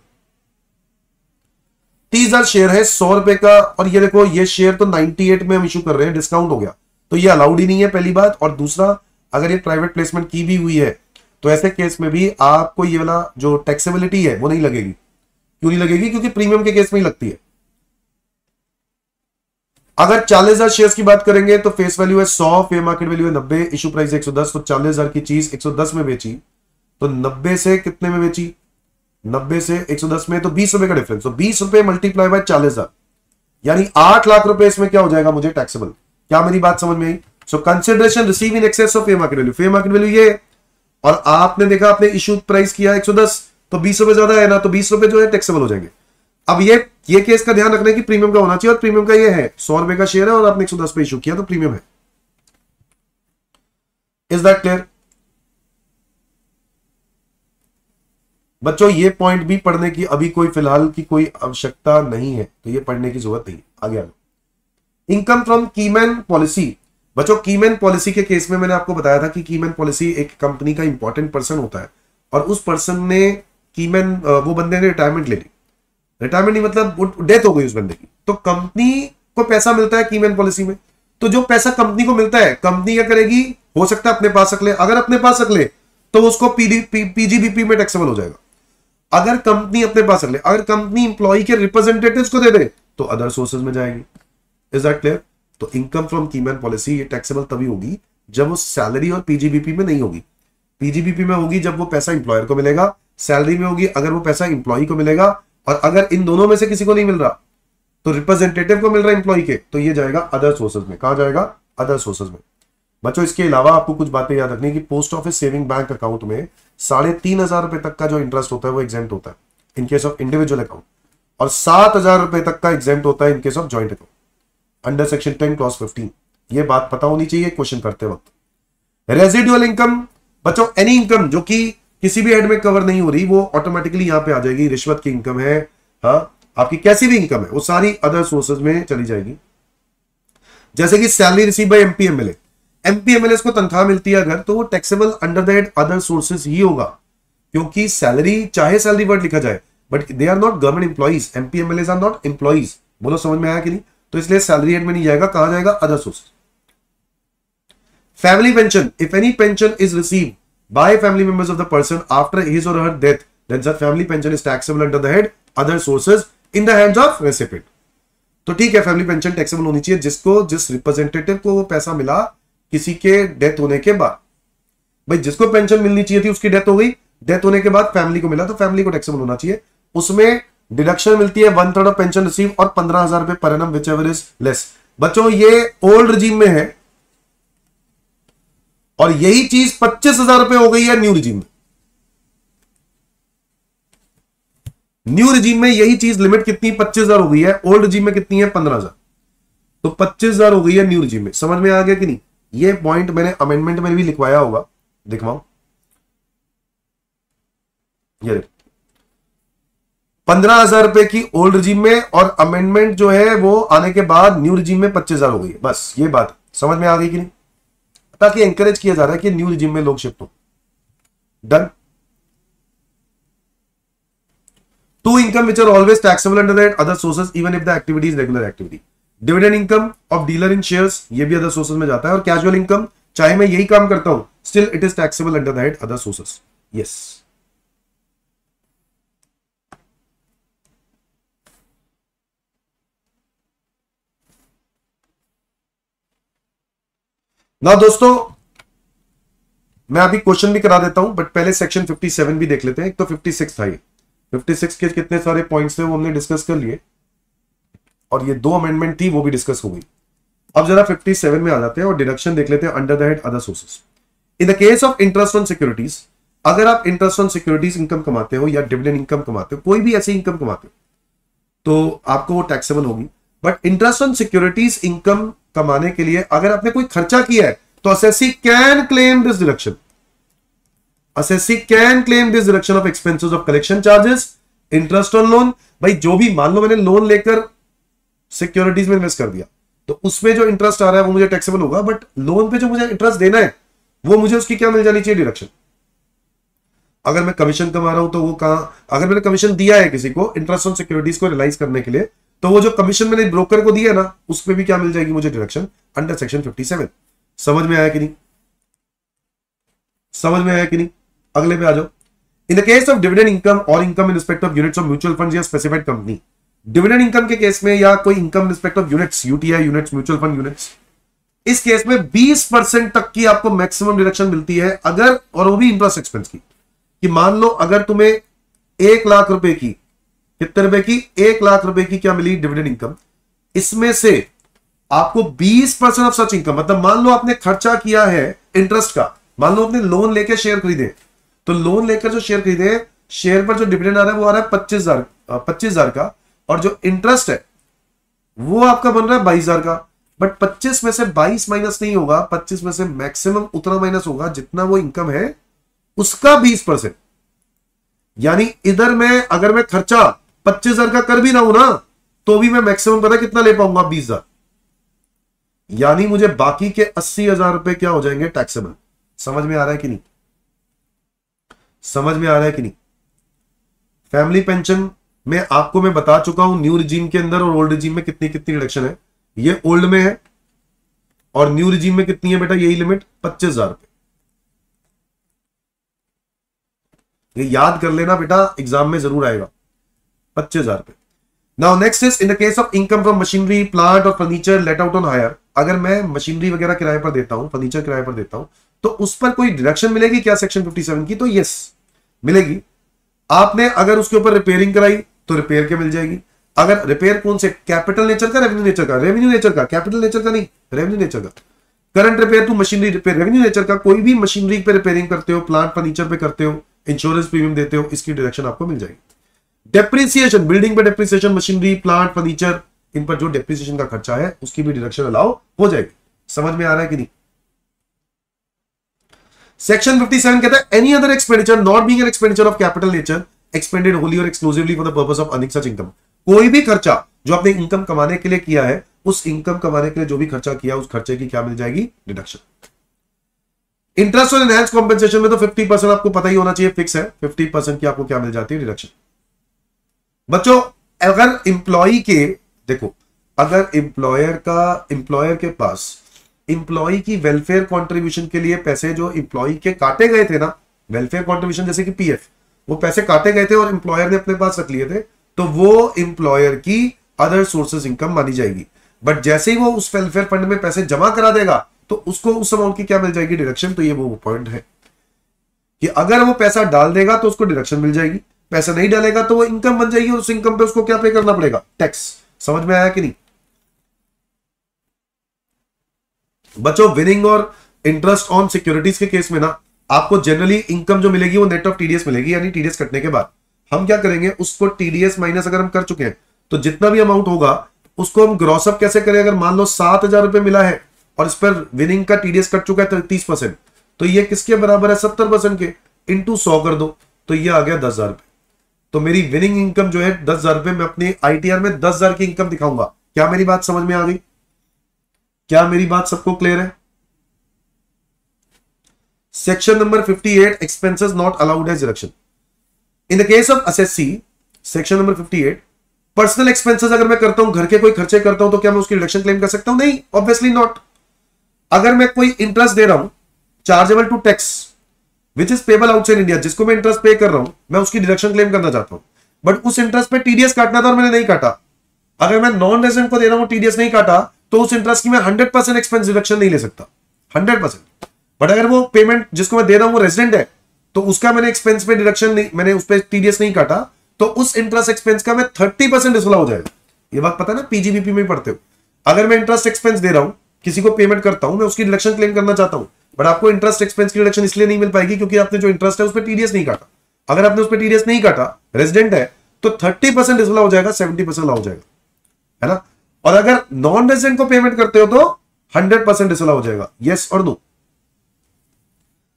30,000 शेयर है 100 रुपए का, और ये देखो ये शेयर तो 98 में हम इशू कर रहे हैं, डिस्काउंट हो गया, तो ये अलाउड ही नहीं है, पहली बात। और दूसरा, अगर ये प्राइवेट प्लेसमेंट की भी हुई है तो ऐसे केस में भी आपको ये वाला जो टैक्सेबिलिटी है वो नहीं लगेगी। क्यों नहीं लगेगी? क्योंकि प्रीमियम के केस में ही लगती है। अगर 40,000 शेयर्स की बात करेंगे तो फेस वैल्यू है 100, फेयर मार्केट वैल्यू है 90, इशू प्राइस 110, तो 40,000 की चीज 110 में बेची, तो 90 से कितने में बेची, 90 से 110 में, तो 20 रुपए का डिफरेंस, तो 20 रुपए मल्टीप्लाई बाय 40,000, यानी 8 लाख रुपए इसमें क्या हो जाएगा मुझे टैक्सेबल। क्या मेरी बात समझ में आई? So consideration receive in excess of fair market value, fair market value ये, और आपने देखा आपने इशू प्राइस किया 110, तो 20 रुपए ज्यादा है ना, तो 20 रुपए जो है टैक्सेबल हो जाएंगे। अब ये केस का ध्यान रखना है कि प्रीमियम का होना चाहिए, और प्रीमियम का ये है 100 रुपए का शेयर है और आपने 110 पे इशू किया, तो प्रीमियम है। इज दैट क्लियर बच्चों? ये पॉइंट भी पढ़ने की अभी कोई फिलहाल की कोई आवश्यकता नहीं है, तो ये पढ़ने की जरूरत नहीं। आगे इनकम फ्रॉम कीमैन पॉलिसी। बच्चों कीमैन पॉलिसी के केस में मैंने आपको बताया था कि कीमैन पॉलिसी एक कंपनी का इंपॉर्टेंट पर्सन होता है, और उस पर्सन ने कीमैन, वो बंदे ने रिटायरमेंट ले ली, रिटायरमेंट नहीं मतलब डेथ हो गई उस बंदे की, तो कंपनी को पैसा मिलता है कीमैन पॉलिसी में। तो जो पैसा कंपनी को मिलता है, कंपनी क्या करेगी, हो सकता है अपने पास रख ले, अगर अपने पास रख ले तो उसको पीजीबीपी में टैक्सेबल हो जाएगा। अगर कंपनी अपने पास रख ले, अगर कंपनी इंप्लॉय के रिप्रेजेंटेटिव्स को दे दे तो अदर सोर्सेज में जाएगी। Is that clear? तो इनकम फ्रॉम कीमैन पॉलिसी ये टैक्सेबल तभी होगी जब वो सैलरी और पीजीबीपी में नहीं होगी। पीजीबीपी में होगी जब वो पैसा इंप्लॉयर को मिलेगा, सैलरी में होगी अगर वो पैसा इंप्लॉय को मिलेगा, और अगर इन दोनों में से किसी को नहीं मिल रहा तो रिप्रेजेंटेटिव को मिल रहा है इंप्लॉय के, तो ये जाएगा अदर सोर्सेज में। कहां जाएगा? अदर सोर्सेज में। बच्चों इसके अलावा आपको कुछ बातें याद रखनी है कि post office saving bank account में 3,500 रुपए तक का जो इंटरेस्ट होता है वो एग्जेम्प्ट होता है in case of individual account, और 7,000 रुपए तक का एग्जेम्प्ट होता है in case of joint account under section 10 clause 15। ये बात पता होनी चाहिए क्वेश्चन करते वक्त। रेजिडुअल इनकम, बच्चों एनी इनकम जो कि किसी भी हेड में कवर नहीं हो रही वो ऑटोमेटिकली यहां पे आ जाएगी। रिश्वत की इनकम है, हाँ आपकी कैसी भी इनकम है वो सारी अदर सोर्सेज में चली जाएगी। जैसे कि salary receive by MP MLA, MP MLA को तनख्वाह मिलती है अगर, तो वो taxable under the head other sources ही होगा, क्योंकि सैलरी चाहे सैलरी वर्ड लिखा जाए but they are not government employees, MP MLA are not employees. बोलो समझ में आया कि नहीं? तो इसलिए सैलरी हेड में नहीं जाएगा, कहां जाएगा? Other sources. Family pension, if any pension is received by family members of the person after his or her death, then the family pension is taxable under the head other sources in the hands of recipient। तो ठीक है, family pension taxable होनी चाहिए जिस representative को वो पैसा मिला किसी के डेथ होने के बाद। भाई जिसको पेंशन मिलनी चाहिए थी उसकी डेथ हो गई, डेथ होने के बाद फैमिली को मिला तो फैमिली को टैक्सेबल होना चाहिए। उसमें डिडक्शन मिलती है 1/3 ऑफ पेंशन रिसीव और 15,000 रुपए per annum which ever is less. बच्चों ये ओल्ड रिजीम में है, और यही चीज 25,000 रुपए हो गई है न्यू रिजीम में। न्यू रिजीम में यही चीज लिमिट कितनी 25,000 हो गई है, ओल्ड रिजीम में कितनी है 15,000, तो 25,000 हो गई है न्यू रिजीम में। समझ में आ गया कि नहीं? ये पॉइंट मैंने अमेंडमेंट में भी लिखवाया होगा, दिखवाओ ये 15,000 रुपए की ओल्ड रिजीम में, और अमेंडमेंट जो है वो आने के बाद न्यू रिजीम में 25,000 हो गई है। बस ये बात समझ में आ गई कि नहीं? ताकि एंकरेज किया जा रहा है कि न्यू रिजीम में लोग शिफ्ट हो। Done. Two income which are always taxable under that other sources even if the activity is regular activity. Dividend income of dealer in shares, ये भी अदर सोर्सेज में जाता है, और कैजुअल इनकम चाहे मैं यही काम करता हूं still it is taxable under that other sources. Yes. ना दोस्तों मैं अभी क्वेश्चन भी करा देता हूं, बट पहले सेक्शन 57 भी देख लेते हैं। एक तो 56 था, ये 56 के कितने सारे पॉइंट्स थे वो हमने डिस्कस कर लिए, और ये 2 अमेंडमेंट थी, वो भी डिस्कस हो गई। अब जरा 57 में आ जाते हैं और डिडक्शन देख लेते हैं under the head other sources. In the case of interest on securities, अगर आप इंटरेस्ट ऑन सिक्योरिटीज इनकम कमाते हो या डिविडेंड इनकम कमाते हो, कोई भी ऐसी इनकम कमाते हो, तो आपको वो टैक्सेबल होगी। But interest on securities income कमाने के लिए अगर आपने कोई खर्चा किया है तो assessee can claim this deduction. Assessee can claim this deduction of expenses of collection charges, interest on loan. भाई जो भी, मान लो मैंने लोन लेकर सिक्योरिटीज में इन्वेस्ट कर दिया, तो उसमें जो इंटरेस्ट आ रहा है वो मुझे टैक्सेबल होगा, बट लोन पे जो मुझे इंटरेस्ट देना है वो मुझे उसकी क्या मिल जानी चाहिए, डिडक्शन। अगर मैं कमीशन कमा रहा हूं तो वो कहां, अगर मैंने कमीशन दिया है किसी को इंटरेस्ट ऑन सिक्योरिटीज को रियलाइज करने के लिए, तो वो जो कमीशन मैंने ब्रोकर को दिया ना, उस पर भी क्या मिल जाएगी मुझे, डिडक्शन अंडर सेक्शन 57। समझ में आया कि नहीं, समझ में आया कि नहीं? अगले पे आ जाओ। In the case of dividend income और income in respect of units of mutual fund या स्पेसिफाइड कंपनी, डिविडेंड इनकम के केस में या कोई income respect of units, UTI units, mutual fund units, इस केस में 20% तक की आपको मैक्सिमम डिडक्शन मिलती है अगर, और वो भी इंटरेस्ट एक्सपेंस की, कि मान लो अगर तुम्हें 1 लाख रुपए की, कितने रुपए की, 1 लाख रुपए की क्या मिली डिविडेंड इनकम, इसमें से आपको 20% ऑफ सच इनकम, मतलब मान लो आपने खर्चा किया है इंटरेस्ट का, मान लो आपने लोन लेके शेयर खरीदे, तो लोन लेकर जो शेयर खरीदे, शेयर पर जो डिविडेंड आ रहा है वो आ रहा है 25,000 का, और जो इंटरेस्ट है वो आपका बन रहा है 22,000 का। बट 25 में से 22 माइनस नहीं होगा, 25 में से मैक्सिमम उतना माइनस होगा जितना वो इनकम है उसका 20%। यानी इधर मैं, अगर मैं खर्चा 25,000 का कर भी रहा हूं ना, तो भी मैं मैक्सिमम पता कितना ले पाऊंगा, 20,000। यानी मुझे बाकी के 80,000 रुपए क्या हो जाएंगे, टैक्सेबल। समझ में आ रहा है कि नहीं, समझ में आ रहा है कि नहीं? फैमिली पेंशन में आपको मैं बता चुका हूं न्यू रिजीम के अंदर और ओल्ड रिजीम में कितनी कितनी रिडक्शन है। ये ओल्ड में है और न्यू रिजीम में कितनी है बेटा, यही लिमिट 25,000 रुपए। ये याद कर लेना बेटा, एग्जाम में जरूर आएगा, 25,000 रुपए। Now next is in the case of income from machinery, plant और furniture let out on hire. अगर मैं मशीनरी वगैरह किराए पर देता हूं, फर्नीचर किराए पर देता हूं, तो उस पर कोई डिडक्शन मिलेगी क्या सेक्शन 57 की? तो यस, मिलेगी। आपने अगर उसके ऊपर रिपेयरिंग कराई तो रिपेयर के मिल जाएगी। अगर रिपेयर कौन से, कैपिटल नेचर का, रेवेन्यू नेचर का? रेवेन्यू नेचर का, कैपिटल नेचर का नहीं, रेवेन्यू नेचर का। Current repair to machinery repair, revenue nature का। कोई भी मशीनरी पे रिपेयरिंग करते हो, प्लांट फर्नीचर पे करते हो, इंश्योरेंस प्रीमियम देते हो, इसकी डिडक्शन आपको मिल जाएगी। डेप्रिसिएशन, बिल्डिंग पे डेप्रिसिएशन, मशीनरी, प्लांट, फर्नीचर, इन पर जो डेप्रिसिएशन का खर्चा है उसकी भी डिडक्शन अलाउ हो जाएगी। समझ में आ रहा है कि नहीं? सेक्शन 57 कहता है any other expenditure not being an expenditure of capital nature expended wholly और exclusively for the purpose of earning such income. कोई भी खर्चा जो आपने इनकम कमाने के लिए किया है, उस इनकम कमाने के लिए जो भी खर्चा किया, उस खर्चे की क्या मिल जाएगी, डिडक्शन। इंटरेस्ट और एनहांस कॉम्पेंसेशन में तो 50% आपको पता ही होना चाहिए, फिक्स है। 50% की आपको क्या मिल जाती है, डिडक्शन। बच्चों अगर इंप्लॉई के, देखो अगर इंप्लॉयर के पास इंप्लॉई की वेलफेयर कंट्रीब्यूशन के लिए पैसे जो इंप्लॉई के काटे गए थे ना, वेलफेयर कंट्रीब्यूशन जैसे कि पीएफ, वो पैसे काटे गए थे और इंप्लॉयर ने अपने पास रख लिए थे, तो वो इंप्लॉयर की अदर सोर्सेज इनकम मानी जाएगी। बट जैसे ही वो उस वेलफेयर फंड में पैसे जमा करा देगा तो उसको उस अमाउंट की क्या मिल जाएगी, डिडक्शन। तो ये वो पॉइंट है कि अगर वो पैसा डाल देगा तो उसको डिडक्शन मिल जाएगी, पैसा नहीं डालेगा तो वो इनकम बन जाएगी और उस इनकम पे उसको क्या पे करना पड़ेगा, टैक्स। समझ में आया कि नहीं बच्चों? विनिंग और इंटरेस्ट ऑन सिक्योरिटीज के केस में ना आपको जनरली इनकम जो मिलेगी वो नेट ऑफ टीडीएस मिलेगी, यानी टीडीएस कटने के बाद हम क्या करेंगे, उसको टीडीएस माइनस अगर हम कर चुके हैं तो जितना भी अमाउंट होगा उसको हम ग्रॉस अप कैसे करें। अगर मान लो 7,000 रुपए मिला है और इस पर विनिंग का टीडीएस कट चुका है 30%, तो ये किसके बराबर है, 70% के, इंटू 100 कर दो तो ये आ गया 10,000 रुपए। तो मेरी विनिंग इनकम जो है 10,000 रुपए, मैं अपने आईटीआर में 10,000 की इनकम दिखाऊंगा। क्या मेरी बात समझ में आ गई? क्या मेरी बात सबको क्लियर है? Section number 58, expenses not allowed as deduction. In the case of assessee, section number 58, personal expenses अगर मैं करता हूं, घर के कोई खर्चे करता हूं, तो क्या मैं उसकी डिडक्शन क्लेम कर सकता हूं? नहीं, ऑब्वियसली नॉट। अगर मैं कोई इंटरेस्ट दे रहा हूं chargeable to tax which is payable outside India, जिसको मैं इंटरेस्ट पे कर रहा हूं, मैं उसकी डिडक्शन क्लेम करना चाहता हूं, बट उस इंटरेस्ट पे टीडीएस काटना था और मैंने नहीं काटा। अगर मैं नॉन रेजिडेंट को दे रहा हूं, टीडीएस नहीं काटा, तो उस इंटरेस्ट की मैं 100% एक्सपेंस डिडक्शन नहीं ले सकता, 100%। बट अगर वो पेमेंट जिसको मैं दे रहा हूं वो रेजिडेंट है, तो उसका मैंने एक्सपेंस में डिडक्शन नहीं, मैंने उस पर टीडीएस नहीं काटा, तो उस इंटरेस्ट एक्सपेंस का मैं 30% डिसअलाउ हो जाएगा। ये बात पता है ना, पीजीबीपी में पढ़ते हो। अगर मैं इंटरेस्ट एक्सपेंस दे रहा हूं, किसी को पेमेंट करता हूं, मैं उसकी डिडक्शन क्लेम करना चाहता हूं, बट आपको इंटरेस्ट एक्सपेंस की डिडक्शन इसलिए नहीं मिल पाएगी क्योंकि आपने जो इंटरेस्ट है उस पर टीडीएस नहीं काटा। अगर आपने उस पर टीडीएस नहीं काटा, रेजिडेंट है, तो 30% डिसअलाउ हो जाएगा, 70% अलाउ हो जाएगा, है ना। और अगर नॉन रेजिडेंट को पेमेंट करते हो तो 100% डिसअलाउ हो जाएगा, यस और नो।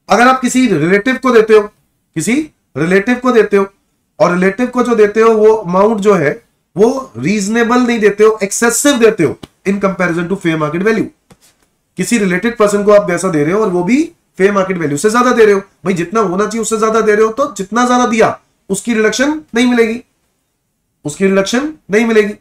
अगर आप किसी रिलेटिव को देते हो, किसी रिलेटिव को देते हो, और रिलेटिव को जो देते हो वो अमाउंट जो है वो रीजनेबल नहीं देते हो, एक्सेसिव देते हो in comparison to fair market value. किसी रिलेटेड पर्सन को आप पैसा दे रहे हो और वो भी फेयर मार्केट वैल्यू से ज्यादा दे रहे हो, भाई जितना होना चाहिए उससे ज्यादा दे रहे हो, तो जितना ज्यादा दिया उसकी रिडक्शन नहीं मिलेगी, उसकी रिडक्शन नहीं मिलेगी।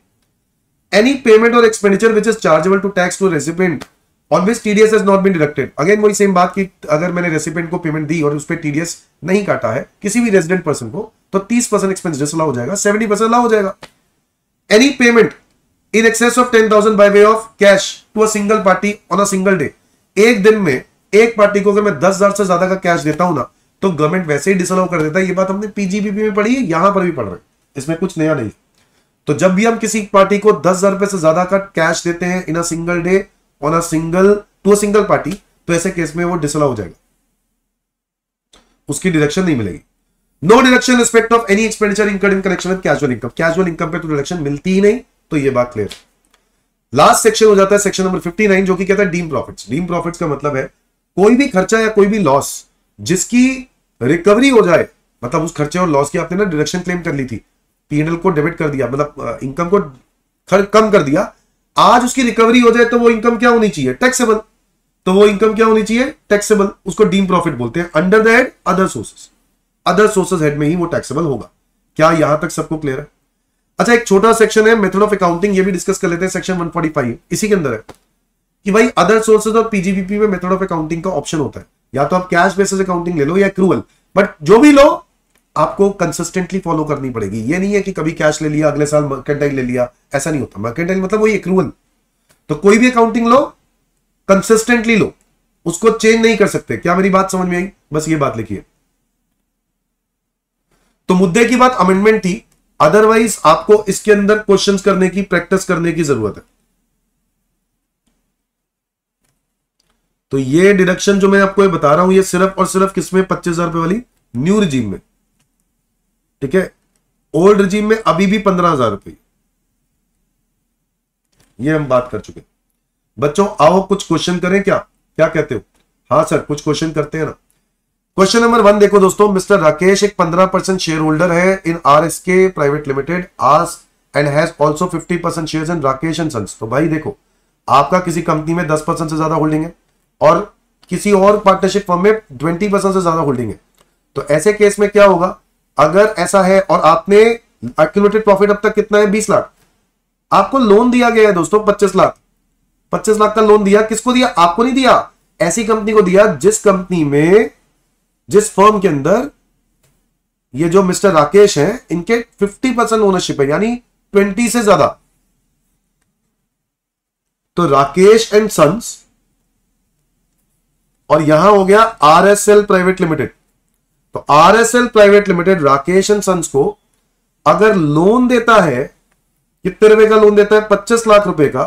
एनी पेमेंट और expenditure which is chargeable to tax to recipient on which TDS has not been deducted. Again वही सेम बात की, अगर मैंने रेसिपिएंट को पेमेंट दी और उस पर टीडीएस नहीं काटा है किसी भी रेजिडेंट पर्सन को, तो 30% एक्सपेंस डिसअलाउ हो जाएगा, 70% अलाउ हो जाएगा। Any payment in excess of 10,000 by way of cash to a single party on a single day, एक दिन में एक पार्टी को अगर मैं 10,000 से ज्यादा का कैश देता हूं ना, तो गवर्नमेंट वैसे ही डिसअलाउ कर देता है। ये बात हमने पीजीबीपी में पढ़ी है, यहां पर भी पढ़ रहे हैं, इसमें कुछ नया नहीं। तो जब भी हम किसी पार्टी को 10,000 रुपए से ज्यादा का कैश देते हैं in a single day on a single to a single party, तो ऐसे केस में वो डिसअलाउ हो जाएगा, उसकी डिडक्शन नहीं मिलेगी। No deduction respect of any expenditure incurred in connection with casual income. Casual income पे तो डिडक्शन मिलती ही नहीं, तो ये बात क्लियर। लास्ट सेक्शन हो जाता है सेक्शन नंबर 59, जो कि कहता है डीम प्रॉफिट्स। डीम प्रॉफिट्स का मतलब है कोई भी खर्चा या कोई भी लॉस जिसकी रिकवरी हो जाए, मतलब उस खर्चे और लॉस की आपने ना डिडक्शन क्लेम कर ली थी, पीएनएल को डेबिट कर दिया, मतलब इनकम को कम कर दिया, आज उसकी रिकवरी हो जाए तो वो इनकम क्या होनी चाहिए, टैक्सेबल। तो वो इनकम क्या होनी चाहिए, टैक्सेबल। उसको डीम प्रॉफिट बोलते हैं। Under the head other sources, other sources head में ही वो टैक्सेबल होगा। क्या यहां तक सबको क्लियर है? अच्छा, एक छोटा सेक्शन है मेथड ऑफ अकाउंटिंग, ये भी डिस्कस कर लेते हैं, सेक्शन 145 इसी के अंदर है कि भाई अदर सोर्सेज और पीजीबीपी में मेथड ऑफ अकाउंटिंग का ऑप्शन होता है, या तो आप कैश बेसिस अकाउंटिंग ले लो या एक्रूवल, बट जो भी लो आपको कंसिस्टेंटली फॉलो करनी पड़ेगी। ये नहीं है कि कभी कैश ले लिया अगले साल मर्केंटाइल ले लिया, ऐसा नहीं होता। मर्केंटाइल मतलब वही एक्रूवल। तो कोई भी अकाउंटिंग लो, कंसिस्टेंटली लो, उसको चेंज नहीं कर सकते। क्या मेरी बात समझ में आई? बस ये बात लिखिए। तो मुद्दे की बात अमेंडमेंट थी, अदरवाइज आपको इसके अंदर क्वेश्चंस करने की, प्रैक्टिस करने की जरूरत है। तो ये डिडक्शन जो मैं आपको ये बता रहा हूं, ये सिर्फ और सिर्फ किसमें, 25,000 रुपए वाली न्यू रिजीम में, ठीक है। ओल्ड रिजीम में अभी भी 15,000 रुपए, ये हम बात कर चुके। बच्चों आओ कुछ क्वेश्चन करें, क्या क्या कहते हो? हाँ सर, कुछ क्वेश्चन करते हैं ना। क्वेश्चन नंबर 1 देखो दोस्तों, मिस्टर राकेश एक 15% शेयर होल्डर है in RSK private limited as and has also 50% shares in Rakesh and sons. तो भाई देखो, आपका किसी कंपनी में 10% से ज्यादा होल्डिंग है और किसी और पार्टनरशिप फर्म में 20% से ज्यादा होल्डिंग है। तो ऐसे केस में क्या होगा, अगर ऐसा है और आपने एक्यूमुलेटेड प्रॉफिट अब तक कितना है, 20 लाख, आपको लोन दिया गया है दोस्तों 25 लाख, 25 लाख का लोन दिया, किसको दिया? आपको नहीं दिया, ऐसी कंपनी को दिया जिस कंपनी में, जिस फर्म के अंदर ये जो मिस्टर राकेश हैं इनके 50% ओनरशिप है, यानी 20 से ज्यादा। तो राकेश एंड सन्स, और यहां हो गया आरएसएल प्राइवेट लिमिटेड। तो RSL private limited Rakesh and sons को अगर लोन देता है, कितने रुपए का लोन देता है? 25 लाख रुपए का।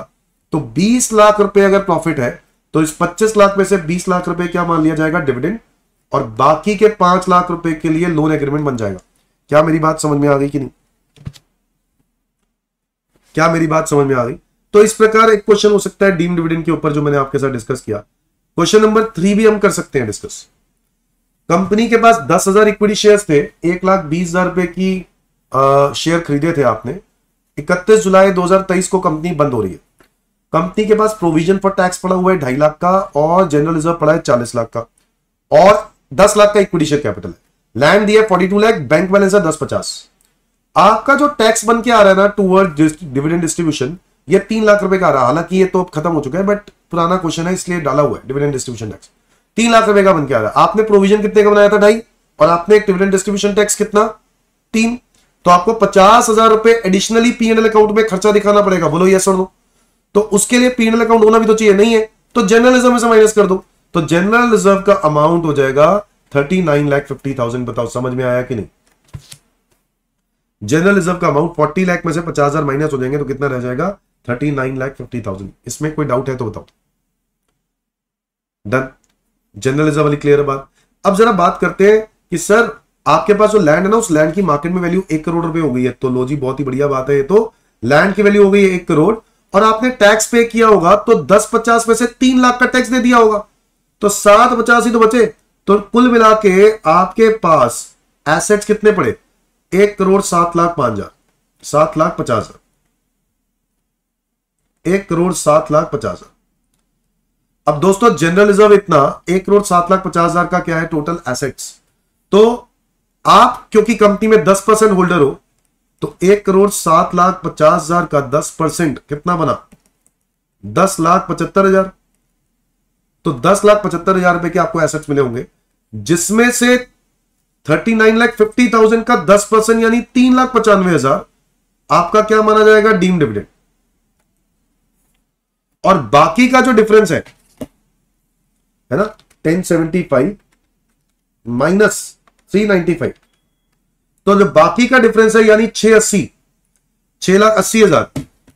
तो 20 लाख रुपए अगर प्रॉफिट है तो इस 25 लाख में से 20 लाख रुपए क्या मान लिया जाएगा, डिविडेंड, और बाकी के 5 लाख रुपए के लिए लोन एग्रीमेंट बन जाएगा। क्या मेरी बात समझ में आ गई कि नहीं? क्या मेरी बात समझ में आ गई? तो इस प्रकार एक क्वेश्चन हो सकता है डीम डिविडेंड के ऊपर जो मैंने आपके साथ डिस्कस किया। क्वेश्चन नंबर 3 भी हम कर सकते हैं डिस्कस। कंपनी के पास 10,000 इक्विटी शेयर्स थे, 1,20,000 रुपए की शेयर खरीदे थे आपने। 31 जुलाई 2023 को कंपनी बंद हो रही है। कंपनी के पास प्रोविजन फॉर टैक्स पड़ा हुआ है 2.5 लाख का और जनरल रिजर्व पड़ा है 40 लाख का और 10 लाख का इक्विटी शेयर कैपिटल है। लैंड दिया 42 लाख, बैंक बैलेंस है 1050। आपका जो टैक्स बन के आ रहा है ना टूवर्ड डिविडेंड डिस्ट्रीब्यूशन, ये 3 लाख रुपए का आ रहा है। हालांकि ये तो अब खत्म हो चुका है, बट पुराना क्वेश्चन है इसलिए डाला हुआ है। डिविडेंड डिस्ट्रीब्यूशन टैक्स 3 लाख रुपए का बन के आ रहा है। आपने प्रोविजन कितने का बनाया था, 2.5, और आपने एक डिविडेंड डिस्ट्रीब्यूशन टैक्स कितना, 3। तो आपको 50,000 रुपए एडिशनली पीएनएल अकाउंट में खर्चा दिखाना पड़ेगा। बोलो यस और नो? तो उसके लिए पीएनएल अकाउंट होना भी तो चाहिए, नहीं है तो जनरल रिजर्व में से माइनस कर दो। तो जनरल रिजर्व का अमाउंट हो जाएगा 39,50,000। बताओ समझ में आया कि नहीं? जनरल रिजर्व का अमाउंट 40 लाख में से 50,000 माइनस हो जाएंगे तो कितना रह जाएगा 39,50,000। इसमें कोई डाउट है तो बताओ। डन, जनरल रिजर्व वाली क्लियर है बात। अब जरा बात करते हैं कि सर आपके पास जो लैंड है ना, उस लैंड की मार्केट में वैल्यू 1 करोड़ रुपए हो गई है। तो लो जी, बहुत ही बढ़िया बात है। ये तो लैंड की वैल्यू हो गई है 1 करोड़ और आपने टैक्स पे किया होगा तो 10/50 में से 3 लाख का टैक्स दे दिया होगा, तो 7/50 ही तो बचे। तो कुल मिला के आपके पास एसेट्स कितने पड़े? 1 करोड़ 7,05,000, 7,50,000, 1 करोड़ 7,50,000। अब दोस्तों जनरल रिजर्व इतना 1 करोड़ 7,50,000 का क्या है टोटल एसेट्स। तो आप क्योंकि कंपनी में 10% होल्डर हो तो 1 करोड़ 7,50,000 का 10% कितना बना? 10,75,000। तो 10,75,000 रुपए के आपको एसेट्स मिले होंगे, जिसमें से 39,50,000 का 10% यानी 3,95,000 आपका क्या माना जाएगा? Deem dividend. और बाकी का जो डिफरेंस है ना 1075 माइनस 395, तो जो बाकी का डिफरेंस है यानी 6,80,000,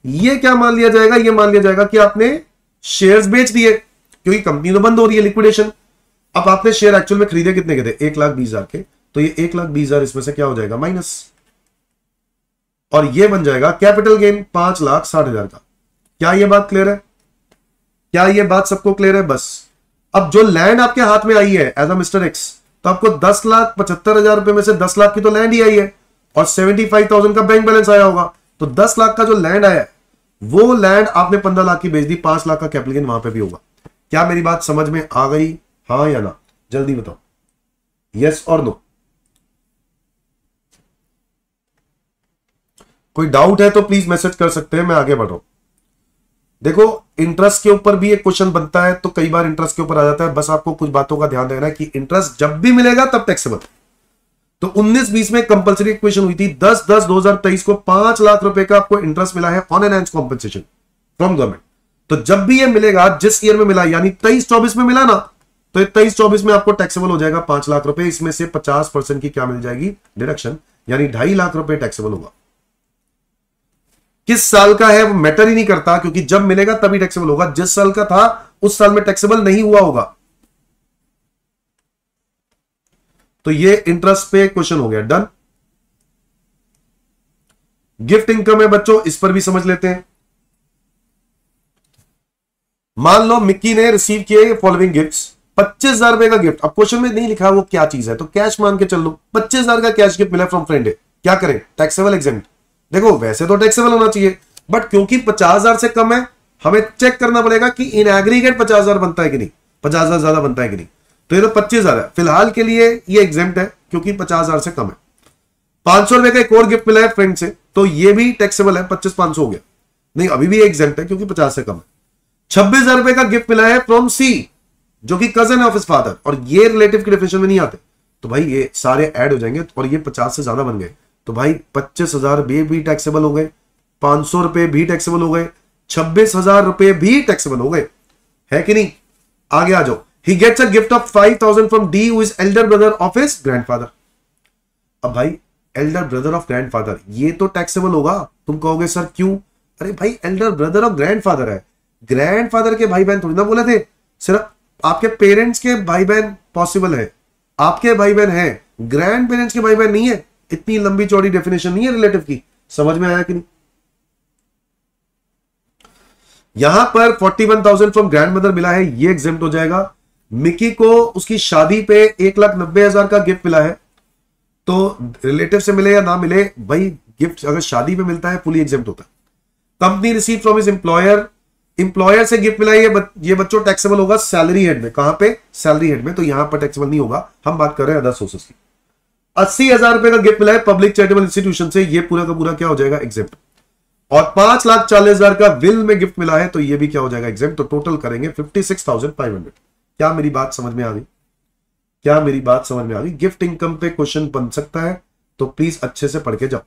ये क्या मान लिया जाएगा? ये मान लिया जाएगा कि आपने शेयर्स बेच दिए, क्योंकि कंपनी तो बंद हो रही है, लिक्विडेशन। अब आपने शेयर एक्चुअल में खरीदे कितने के थे? 1,20,000 के, तो ये 1,20,000 इसमें से क्या हो जाएगा? माइनस, और ये बन जाएगा कैपिटल गेन 5,60,000 का। क्या ये बात क्लियर है? क्या ये बात सबको क्लियर है? बस अब जो लैंड आपके हाथ में आई है एज अ मिस्टर एक्स, तो आपको 10,75,000 रुपए में से 10 लाख की तो लैंड ही आई है और 75,000 का बैंक बैलेंस आया होगा। तो 10 लाख का जो लैंड आया है वो लैंड आपने 15 लाख की बेच दी, 5 लाख का कैपिटल गेन वहां पे भी होगा। क्या मेरी बात समझ में आ गई? हाँ या ना? जल्दी बताओ, यस और नो। कोई डाउट है तो प्लीज मैसेज कर सकते हैं, मैं आगे बढ़ रहा हूं। देखो इंटरेस्ट के ऊपर भी एक क्वेश्चन बनता है, तो कई बार इंटरेस्ट के ऊपर आ जाता है। बस आपको कुछ बातों का ध्यान देना है कि इंटरेस्ट जब भी मिलेगा तब टैक्सेबल। तो 19-20 में कंपलसरी इक्वेशन हुई थी, 10/10/2023 को 5 लाख रुपए का आपको इंटरेस्ट मिला है on enhance compensation from government. तो जब भी ये मिलेगा, जिस ईयर में मिला यानी 23-24 में मिला ना, तो ये 23-24 में आपको टैक्सेबल हो जाएगा 5 लाख रुपए। इसमें से 50% की क्या मिल जाएगी? डिडक्शन, यानी 2.5 लाख रुपए टैक्सेबल होगा। किस साल का है वो मैटर ही नहीं करता, क्योंकि जब मिलेगा तभी टैक्सेबल होगा। जिस साल का था उस साल में टैक्सेबल नहीं हुआ होगा। तो ये इंटरेस्ट पे क्वेश्चन हो गया। डन। गिफ्ट इनकम है बच्चों, इस पर भी समझ लेते हैं। मान लो मिक्की ने रिसीव किए फॉलोइंग गिफ्ट्स, 25,000 रुपए का गिफ्ट। अब क्वेश्चन में नहीं लिखा वो क्या चीज है, तो कैश मान के चल लो। 25,000 का कैश गिफ्ट मिला फ्रॉम फ्रेंड है, क्या करें? Taxable exempt. देखो वैसे तो टैक्सेबल होना चाहिए, बट क्योंकि 50,000 से कम है, हमें चेक करना पड़ेगा कि इन एग्रीगेट 50,000 बनता है कि नहीं, 50,000 ज्यादा बनता है कि नहीं। तो ये तो 25,000 है, फिलहाल के लिए ये एग्जेम्प्ट है क्योंकि 50,000 से कम है। 500 रुपए का एक और गिफ्ट मिला है फ्रेंड से, तो ये भी टैक्सेबल है, 25,500 हो गया। नहीं, अभी भी एग्जेम्प्ट है क्योंकि 50 से कम है। 26,000 रुपए का गिफ्ट मिला है फ्रॉम सी, जो कि कजन है ऑफ हिज फादर, और ये रिलेटिव की डेफिनेशन में नहीं आते। तो भाई ये सारे ऐड हो जाएंगे और ये 50 से ज्यादा बन गए। तो भाई 25,000 भी टैक्सेबल हो गए, 500 रुपए भी टैक्सेबल हो गए, 26,000 रुपए भी टैक्सेबल हो गए, है कि नहीं? आगे आ जाओ। He gets a gift of 5,000 from D, who is elder brother of his grandfather. अब भाई एल्डर ब्रदर ऑफ ग्रैंडफादर, ये तो टैक्सेबल होगा। तुम कहोगे सर क्यों? अरे भाई एल्डर ब्रदर ऑफ ग्रैंडफादर है, ग्रैंडफादर के भाई बहन थोड़ी ना बोले थे, सिर्फ आपके पेरेंट्स के भाई बहन पॉसिबल है, आपके भाई बहन है, ग्रैंड पेरेंट्स के भाई बहन नहीं है। इतनी लंबी चौड़ी डेफिनेशन नहीं है रिलेटिव की। समझ में आया कि नहीं? यहां पर 41,000 फ्रॉम ग्रैंड मदर मिला है, ये एग्जेम्प्ट हो जाएगा। मिकी को उसकी शादी पे 1,90,000 का गिफ्ट मिला है, तो रिलेटिव से मिले या ना मिले भाई, गिफ्ट अगर शादी पे मिलता है फुली एग्जेम्प्ट होता है। Company receive from his employer, employer से गिफ्ट मिला है, ये बच्चों टैक्सेबल होगा सैलरी हेड में। कहां पे? सैलरी हेड में। तो यहां पर टैक्सेबल नहीं होगा, हम बात कर रहे हैं अदर सोर्सेस की। 80,000 रुपए का गिफ्ट मिला है पब्लिक चैरिटेबल इंस्टीट्यूशन से, ये पूरा का पूरा क्या हो जाएगा? एग्जेम्प्ट। और 5,40,000 का विल में गिफ्ट मिला है, तो ये भी क्या हो जाएगा? एग्जेम्प्ट। तो टोटल करेंगे 56,500। क्या मेरी बात समझ में आ गई? क्या मेरी बात समझ में आ गई? गिफ्ट इनकम पे क्वेश्चन बन सकता है, तो प्लीज अच्छे से पढ़ के जाओ।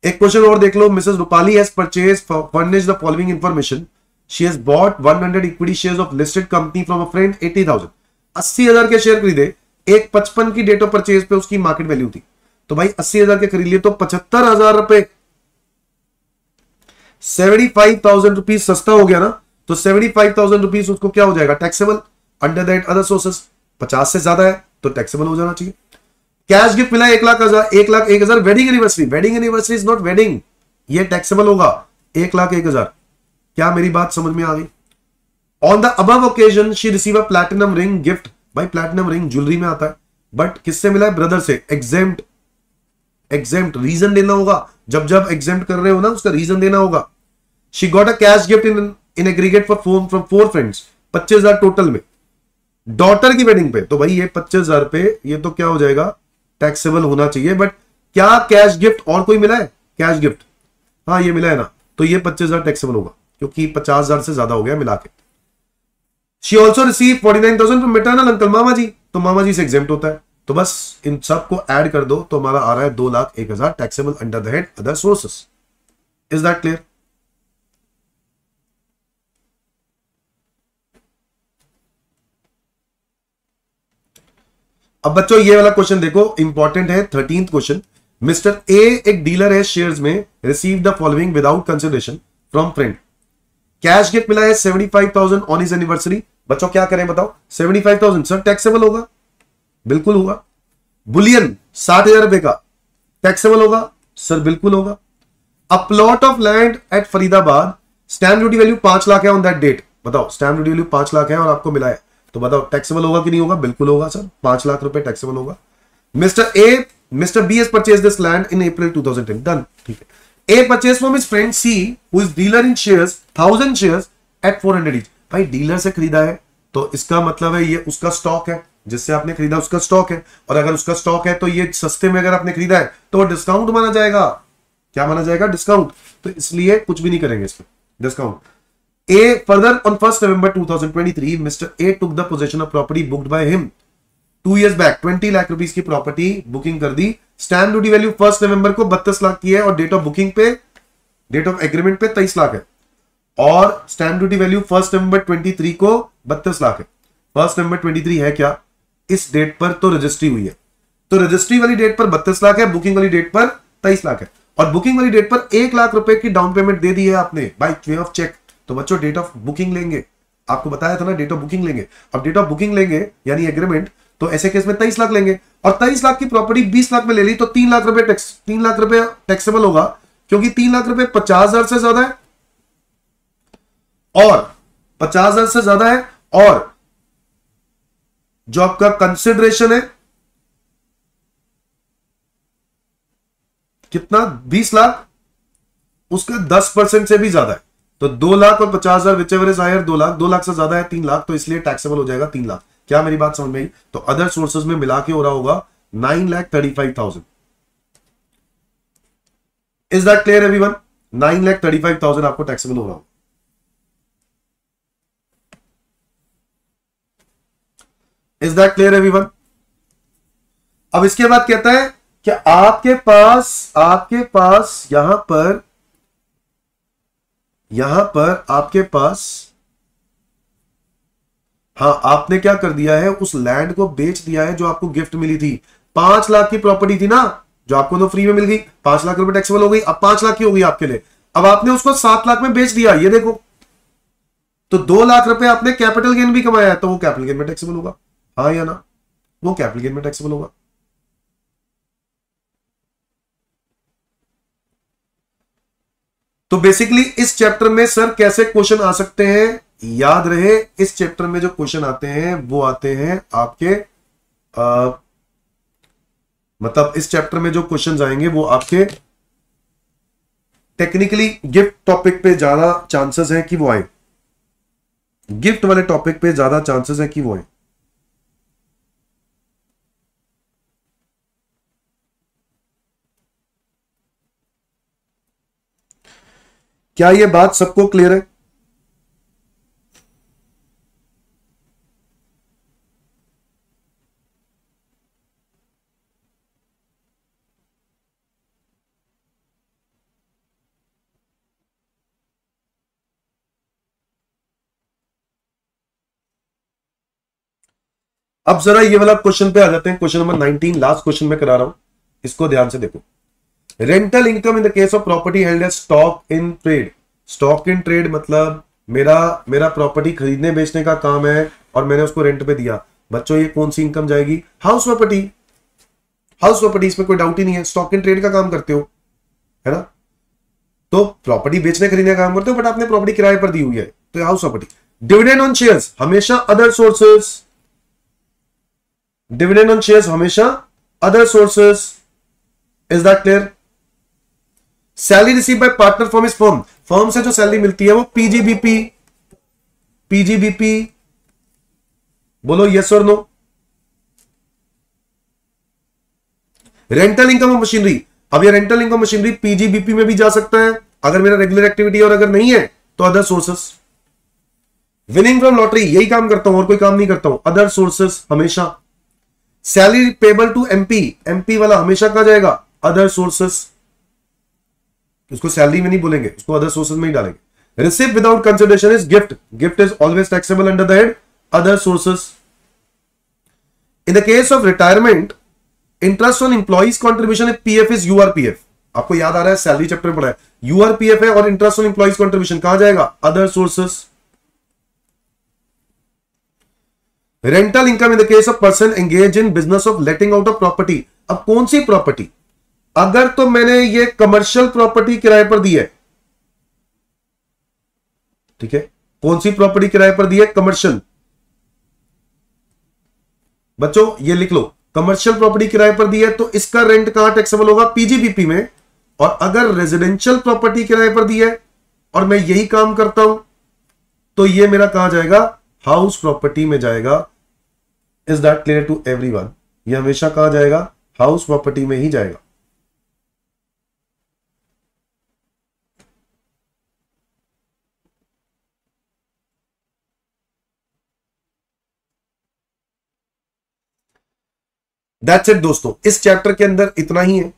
एक क्वेश्चन और देख लो। Mrs Rupali has purchase furnish the following information. She has bought 100 equity shares of listed company from a friend 80,000। 80,000 के शेयर खरीदे, एक 55 की डेट ऑफ परचेज पे उसकी मार्केट वैल्यू थी। तो भाई 80,000 के खरीद लिए तो 75,000 रुपए, 75,000 रुपीज सस्ता हो गया ना, तो 75,000 रुपीज उसको क्या हो जाएगा, taxable under that other sources. 50 से ज्यादा है तो टैक्सेबल हो जाना चाहिए। कैश गिफ्ट मिला 1,00,000, 1,01,000 wedding anniversary, wedding anniversary is not wedding, ये टैक्सेबल होगा 1,01,000। क्या मेरी बात समझ में आ गई? On the above occasion she receive a platinum ring gift, भाई प्लैटिनम रिंग ज्वेलरी में आता है, बट किससे मिला है, ब्रदर से। एग्जेम्प्ट, एग्जेम्प्ट रीजन देना होगा, जब जब एग्जेम्प्ट कर रहे हो ना उसका रीजन देना होगा। She got a cash gift in aggregate from 4 friends, 25,000 total में, डॉटर की वेडिंग पे। तो भाई ये 25,000 पे ये तो क्या हो जाएगा, टैक्सेबल होना चाहिए। बट क्या कैश गिफ्ट और कोई मिला है, कैश गिफ्ट, हाँ ये मिला है ना, तो ये 25,000 टैक्सेबल होगा क्योंकि 50,000 से ज्यादा हो गया मिला के। She also receive 49,000 from maternal uncle, मामा जी, तो मामा जी से एग्जेम्प्ट होता है। तो बस इन सब को ऐड कर दो तो हमारा आ रहा है 2,01,000 taxable under the head other sources. Is that clear? अब बच्चों ये वाला क्वेश्चन देखो, इंपॉर्टेंट है, 13th क्वेश्चन। मिस्टर ए एक डीलर है शेयर्स में, receive the following without consideration from friend. Cash gift मिला है 75,000 ऑन हिज एनिवर्सरी। बच्चों क्या करें बताओ, 75,000 सर टैक्सेबल होगा, बिल्कुल होगा। बुलियन 60,000 रुपए का टैक्सेबल होगा सर, बिल्कुल होगा। A plot of land at Faridabad, stamp duty value 5 lakh है ऑन दैट डेट। बताओ स्टैम्प ड्यूटी वैल्यू 5 लाख है और आपको मिला है, तो बताओ टैक्सेबल होगा कि नहीं होगा, बिल्कुल होगा सर, 5 लाख रुपए टैक्सेबल होगा। Mister B has purchase this land in April 2010, done, ठीक है। A purchase from his friend C who is dealer in shares 1000 shares at 400 each. भाई डीलर से खरीदा है तो इसका मतलब है ये उसका स्टॉक है, जिससे आपने खरीदा उसका स्टॉक है, और अगर उसका स्टॉक है तो ये सस्ते में अगर आपने खरीदा है तो वो डिस्काउंट माना जाएगा। क्या माना जाएगा, डिस्काउंट। तो इसलिए कुछ भी नहीं करेंगे इसमें, discount. A further on 1st November 2023, Mr. A took the possession of property booked by him 2 years back, 20 lakh rupees की प्रॉपर्टी बुकिंग कर दी। स्टैम्प ड्यूटी वैल्यू 1 नवंबर को 32 लाख की है और डेट ऑफ बुकिंग पे, डेट ऑफ एग्रीमेंट पे 23 लाख है, और स्टैम्प ड्यूटी वैल्यू 1 नवंबर 23 को 32 लाख है। 1 नवंबर 23 है क्या, इस डेट पर तो रजिस्ट्री हुई है, तो रजिस्ट्री वाली डेट पर 32 लाख है, बुकिंग वाली डेट पर 23 लाख है, और बुकिंग वाली डेट पर 1 लाख रुपए की डाउन पेमेंट दे दी है आपने बाय वे ऑफ चेक। तो बच्चों डेट ऑफ बुकिंग लेंगे, आपको बताया था ना डेट ऑफ बुकिंग लेंगे। अब डेट ऑफ बुकिंग लेंगे यानी एग्रीमेंट, तो ऐसे केस में 23 लाख लेंगे, और 23 लाख की प्रॉपर्टी 20 लाख में ले ली तो 3 लाख रुपए टैक्स, 3 लाख रुपए टैक्सेबल होगा, क्योंकि 3 लाख रुपए 50,000 से ज्यादा है, और 50,000 से ज्यादा है, और जो आपका कंसिडरेशन है कितना, 20 लाख, उसका 10% से भी ज्यादा है, तो 2 लाख और 50,000 whichever is higher, 2 lakh, 2 lakh से ज्यादा है 3 लाख, तो इसलिए टैक्सेबल हो जाएगा 3 लाख। क्या मेरी बात समझ में आई? तो अदर सोर्सेज में मिला के हो रहा होगा 9,35,000। Is that clear everyone? 9,35,000 आपको टैक्सेबल हो रहा होगा। Is that clear everyone? अब इसके बाद कहता है कि आपके पास यहां पर आपके पास, हाँ आपने क्या कर दिया है, उस लैंड को बेच दिया है जो आपको गिफ्ट मिली थी। 5 लाख की प्रॉपर्टी थी ना जो आपको तो फ्री में मिल गई, 5 लाख रुपए टैक्सेबल हो गई, अब 5 लाख की हो गई आपके लिए। अब आपने उसको 7 लाख में बेच दिया, ये देखो, तो 2 लाख रुपए आपने कैपिटल गेन भी कमाया है, तो वो कैपिटल गेन में टैक्सेबल होगा, हाँ या ना, वो कैपिटल गेन में टैक्सेबल होगा। तो बेसिकली इस चैप्टर में सर कैसे क्वेश्चन आ सकते हैं, याद रहे इस चैप्टर में जो क्वेश्चन आते हैं वो आते हैं आपके मतलब इस चैप्टर में जो क्वेश्चन आएंगे वो आपके टेक्निकली गिफ्ट टॉपिक पे ज्यादा चांसेस है कि वो आए, गिफ्ट वाले टॉपिक पे ज्यादा चांसेस है कि वो आए। क्या ये बात सबको क्लियर है? अब जरा ये वाला क्वेश्चन पे आ जाते हैं, क्वेश्चन नंबर 19, लास्ट क्वेश्चन में करा रहा हूं। इसको ध्यान से देखो। Rental income in the case of property held as stock in trade. Stock in trade मतलब मेरा प्रॉपर्टी खरीदने बेचने का काम है और मैंने उसको रेंट पे दिया। बच्चों ये कौन सी इनकम जाएगी? House property. हाउस प्रॉपर्टी, इसमें कोई डाउट ही नहीं है, स्टॉक इन ट्रेड का काम करते हो, है ना। तो प्रॉपर्टी बेचने खरीदने का काम करते हो, बट आपने प्रॉपर्टी किराए पर दी हुई है, तो house property. Dividend on shares हमेशा other sources, dividend on shares हमेशा other sources. Is that clear? Salary receive by partner from his firm, firm से जो सैलरी मिलती है वो पीजीबीपी, पीजीबीपी बोलो यस और no. Rental income of machinery, अब ये रेंटल इनकम मशीनरी पीजीबीपी में भी जा सकता है अगर मेरा रेगुलर एक्टिविटी, और अगर नहीं है तो other sources. Winning from lottery, यही काम करता हूं और कोई काम नहीं करता हूं, अदर सोर्सेस हमेशा। Salary payable to MP, MP वाला हमेशा कहा जाएगा अदर सोर्सेस, उसको सैलरी में नहीं बोलेंगे, उसको अदर सोर्सेस में ही डालेंगे। Receive without consideration is gift, gift is always taxable under the head other sources. In the case of retirement interest on employees contribution PF is URPF. आपको याद आ रहा है, सैलरी चैप्टर में पढ़ा है, यूआरपीएफ है, और इंटरेस्ट ऑन इंप्लॉइज कॉन्ट्रीब्यूशन कहां जाएगा? Other sources. Rental income in the case of person engage in business of letting out of property. अब कौन सी प्रॉपर्टी? अगर तो मैंने ये कमर्शियल प्रॉपर्टी किराए पर दी है, ठीक है, कौन सी प्रॉपर्टी किराए पर दी है? कमर्शियल। बच्चों ये लिख लो, कमर्शियल प्रॉपर्टी किराए पर दी है तो इसका रेंट कहां टैक्सेबल होगा? पीजीबीपी में। और अगर रेजिडेंशियल प्रॉपर्टी किराए पर दी है और मैं यही काम करता हूं तो ये मेरा कहां जाएगा? हाउस प्रॉपर्टी में जाएगा। Is that clear to everyone? ये हमेशा कहां जाएगा? हाउस प्रॉपर्टी में ही जाएगा। दैट्स इट दोस्तों, इस चैप्टर के अंदर इतना ही है।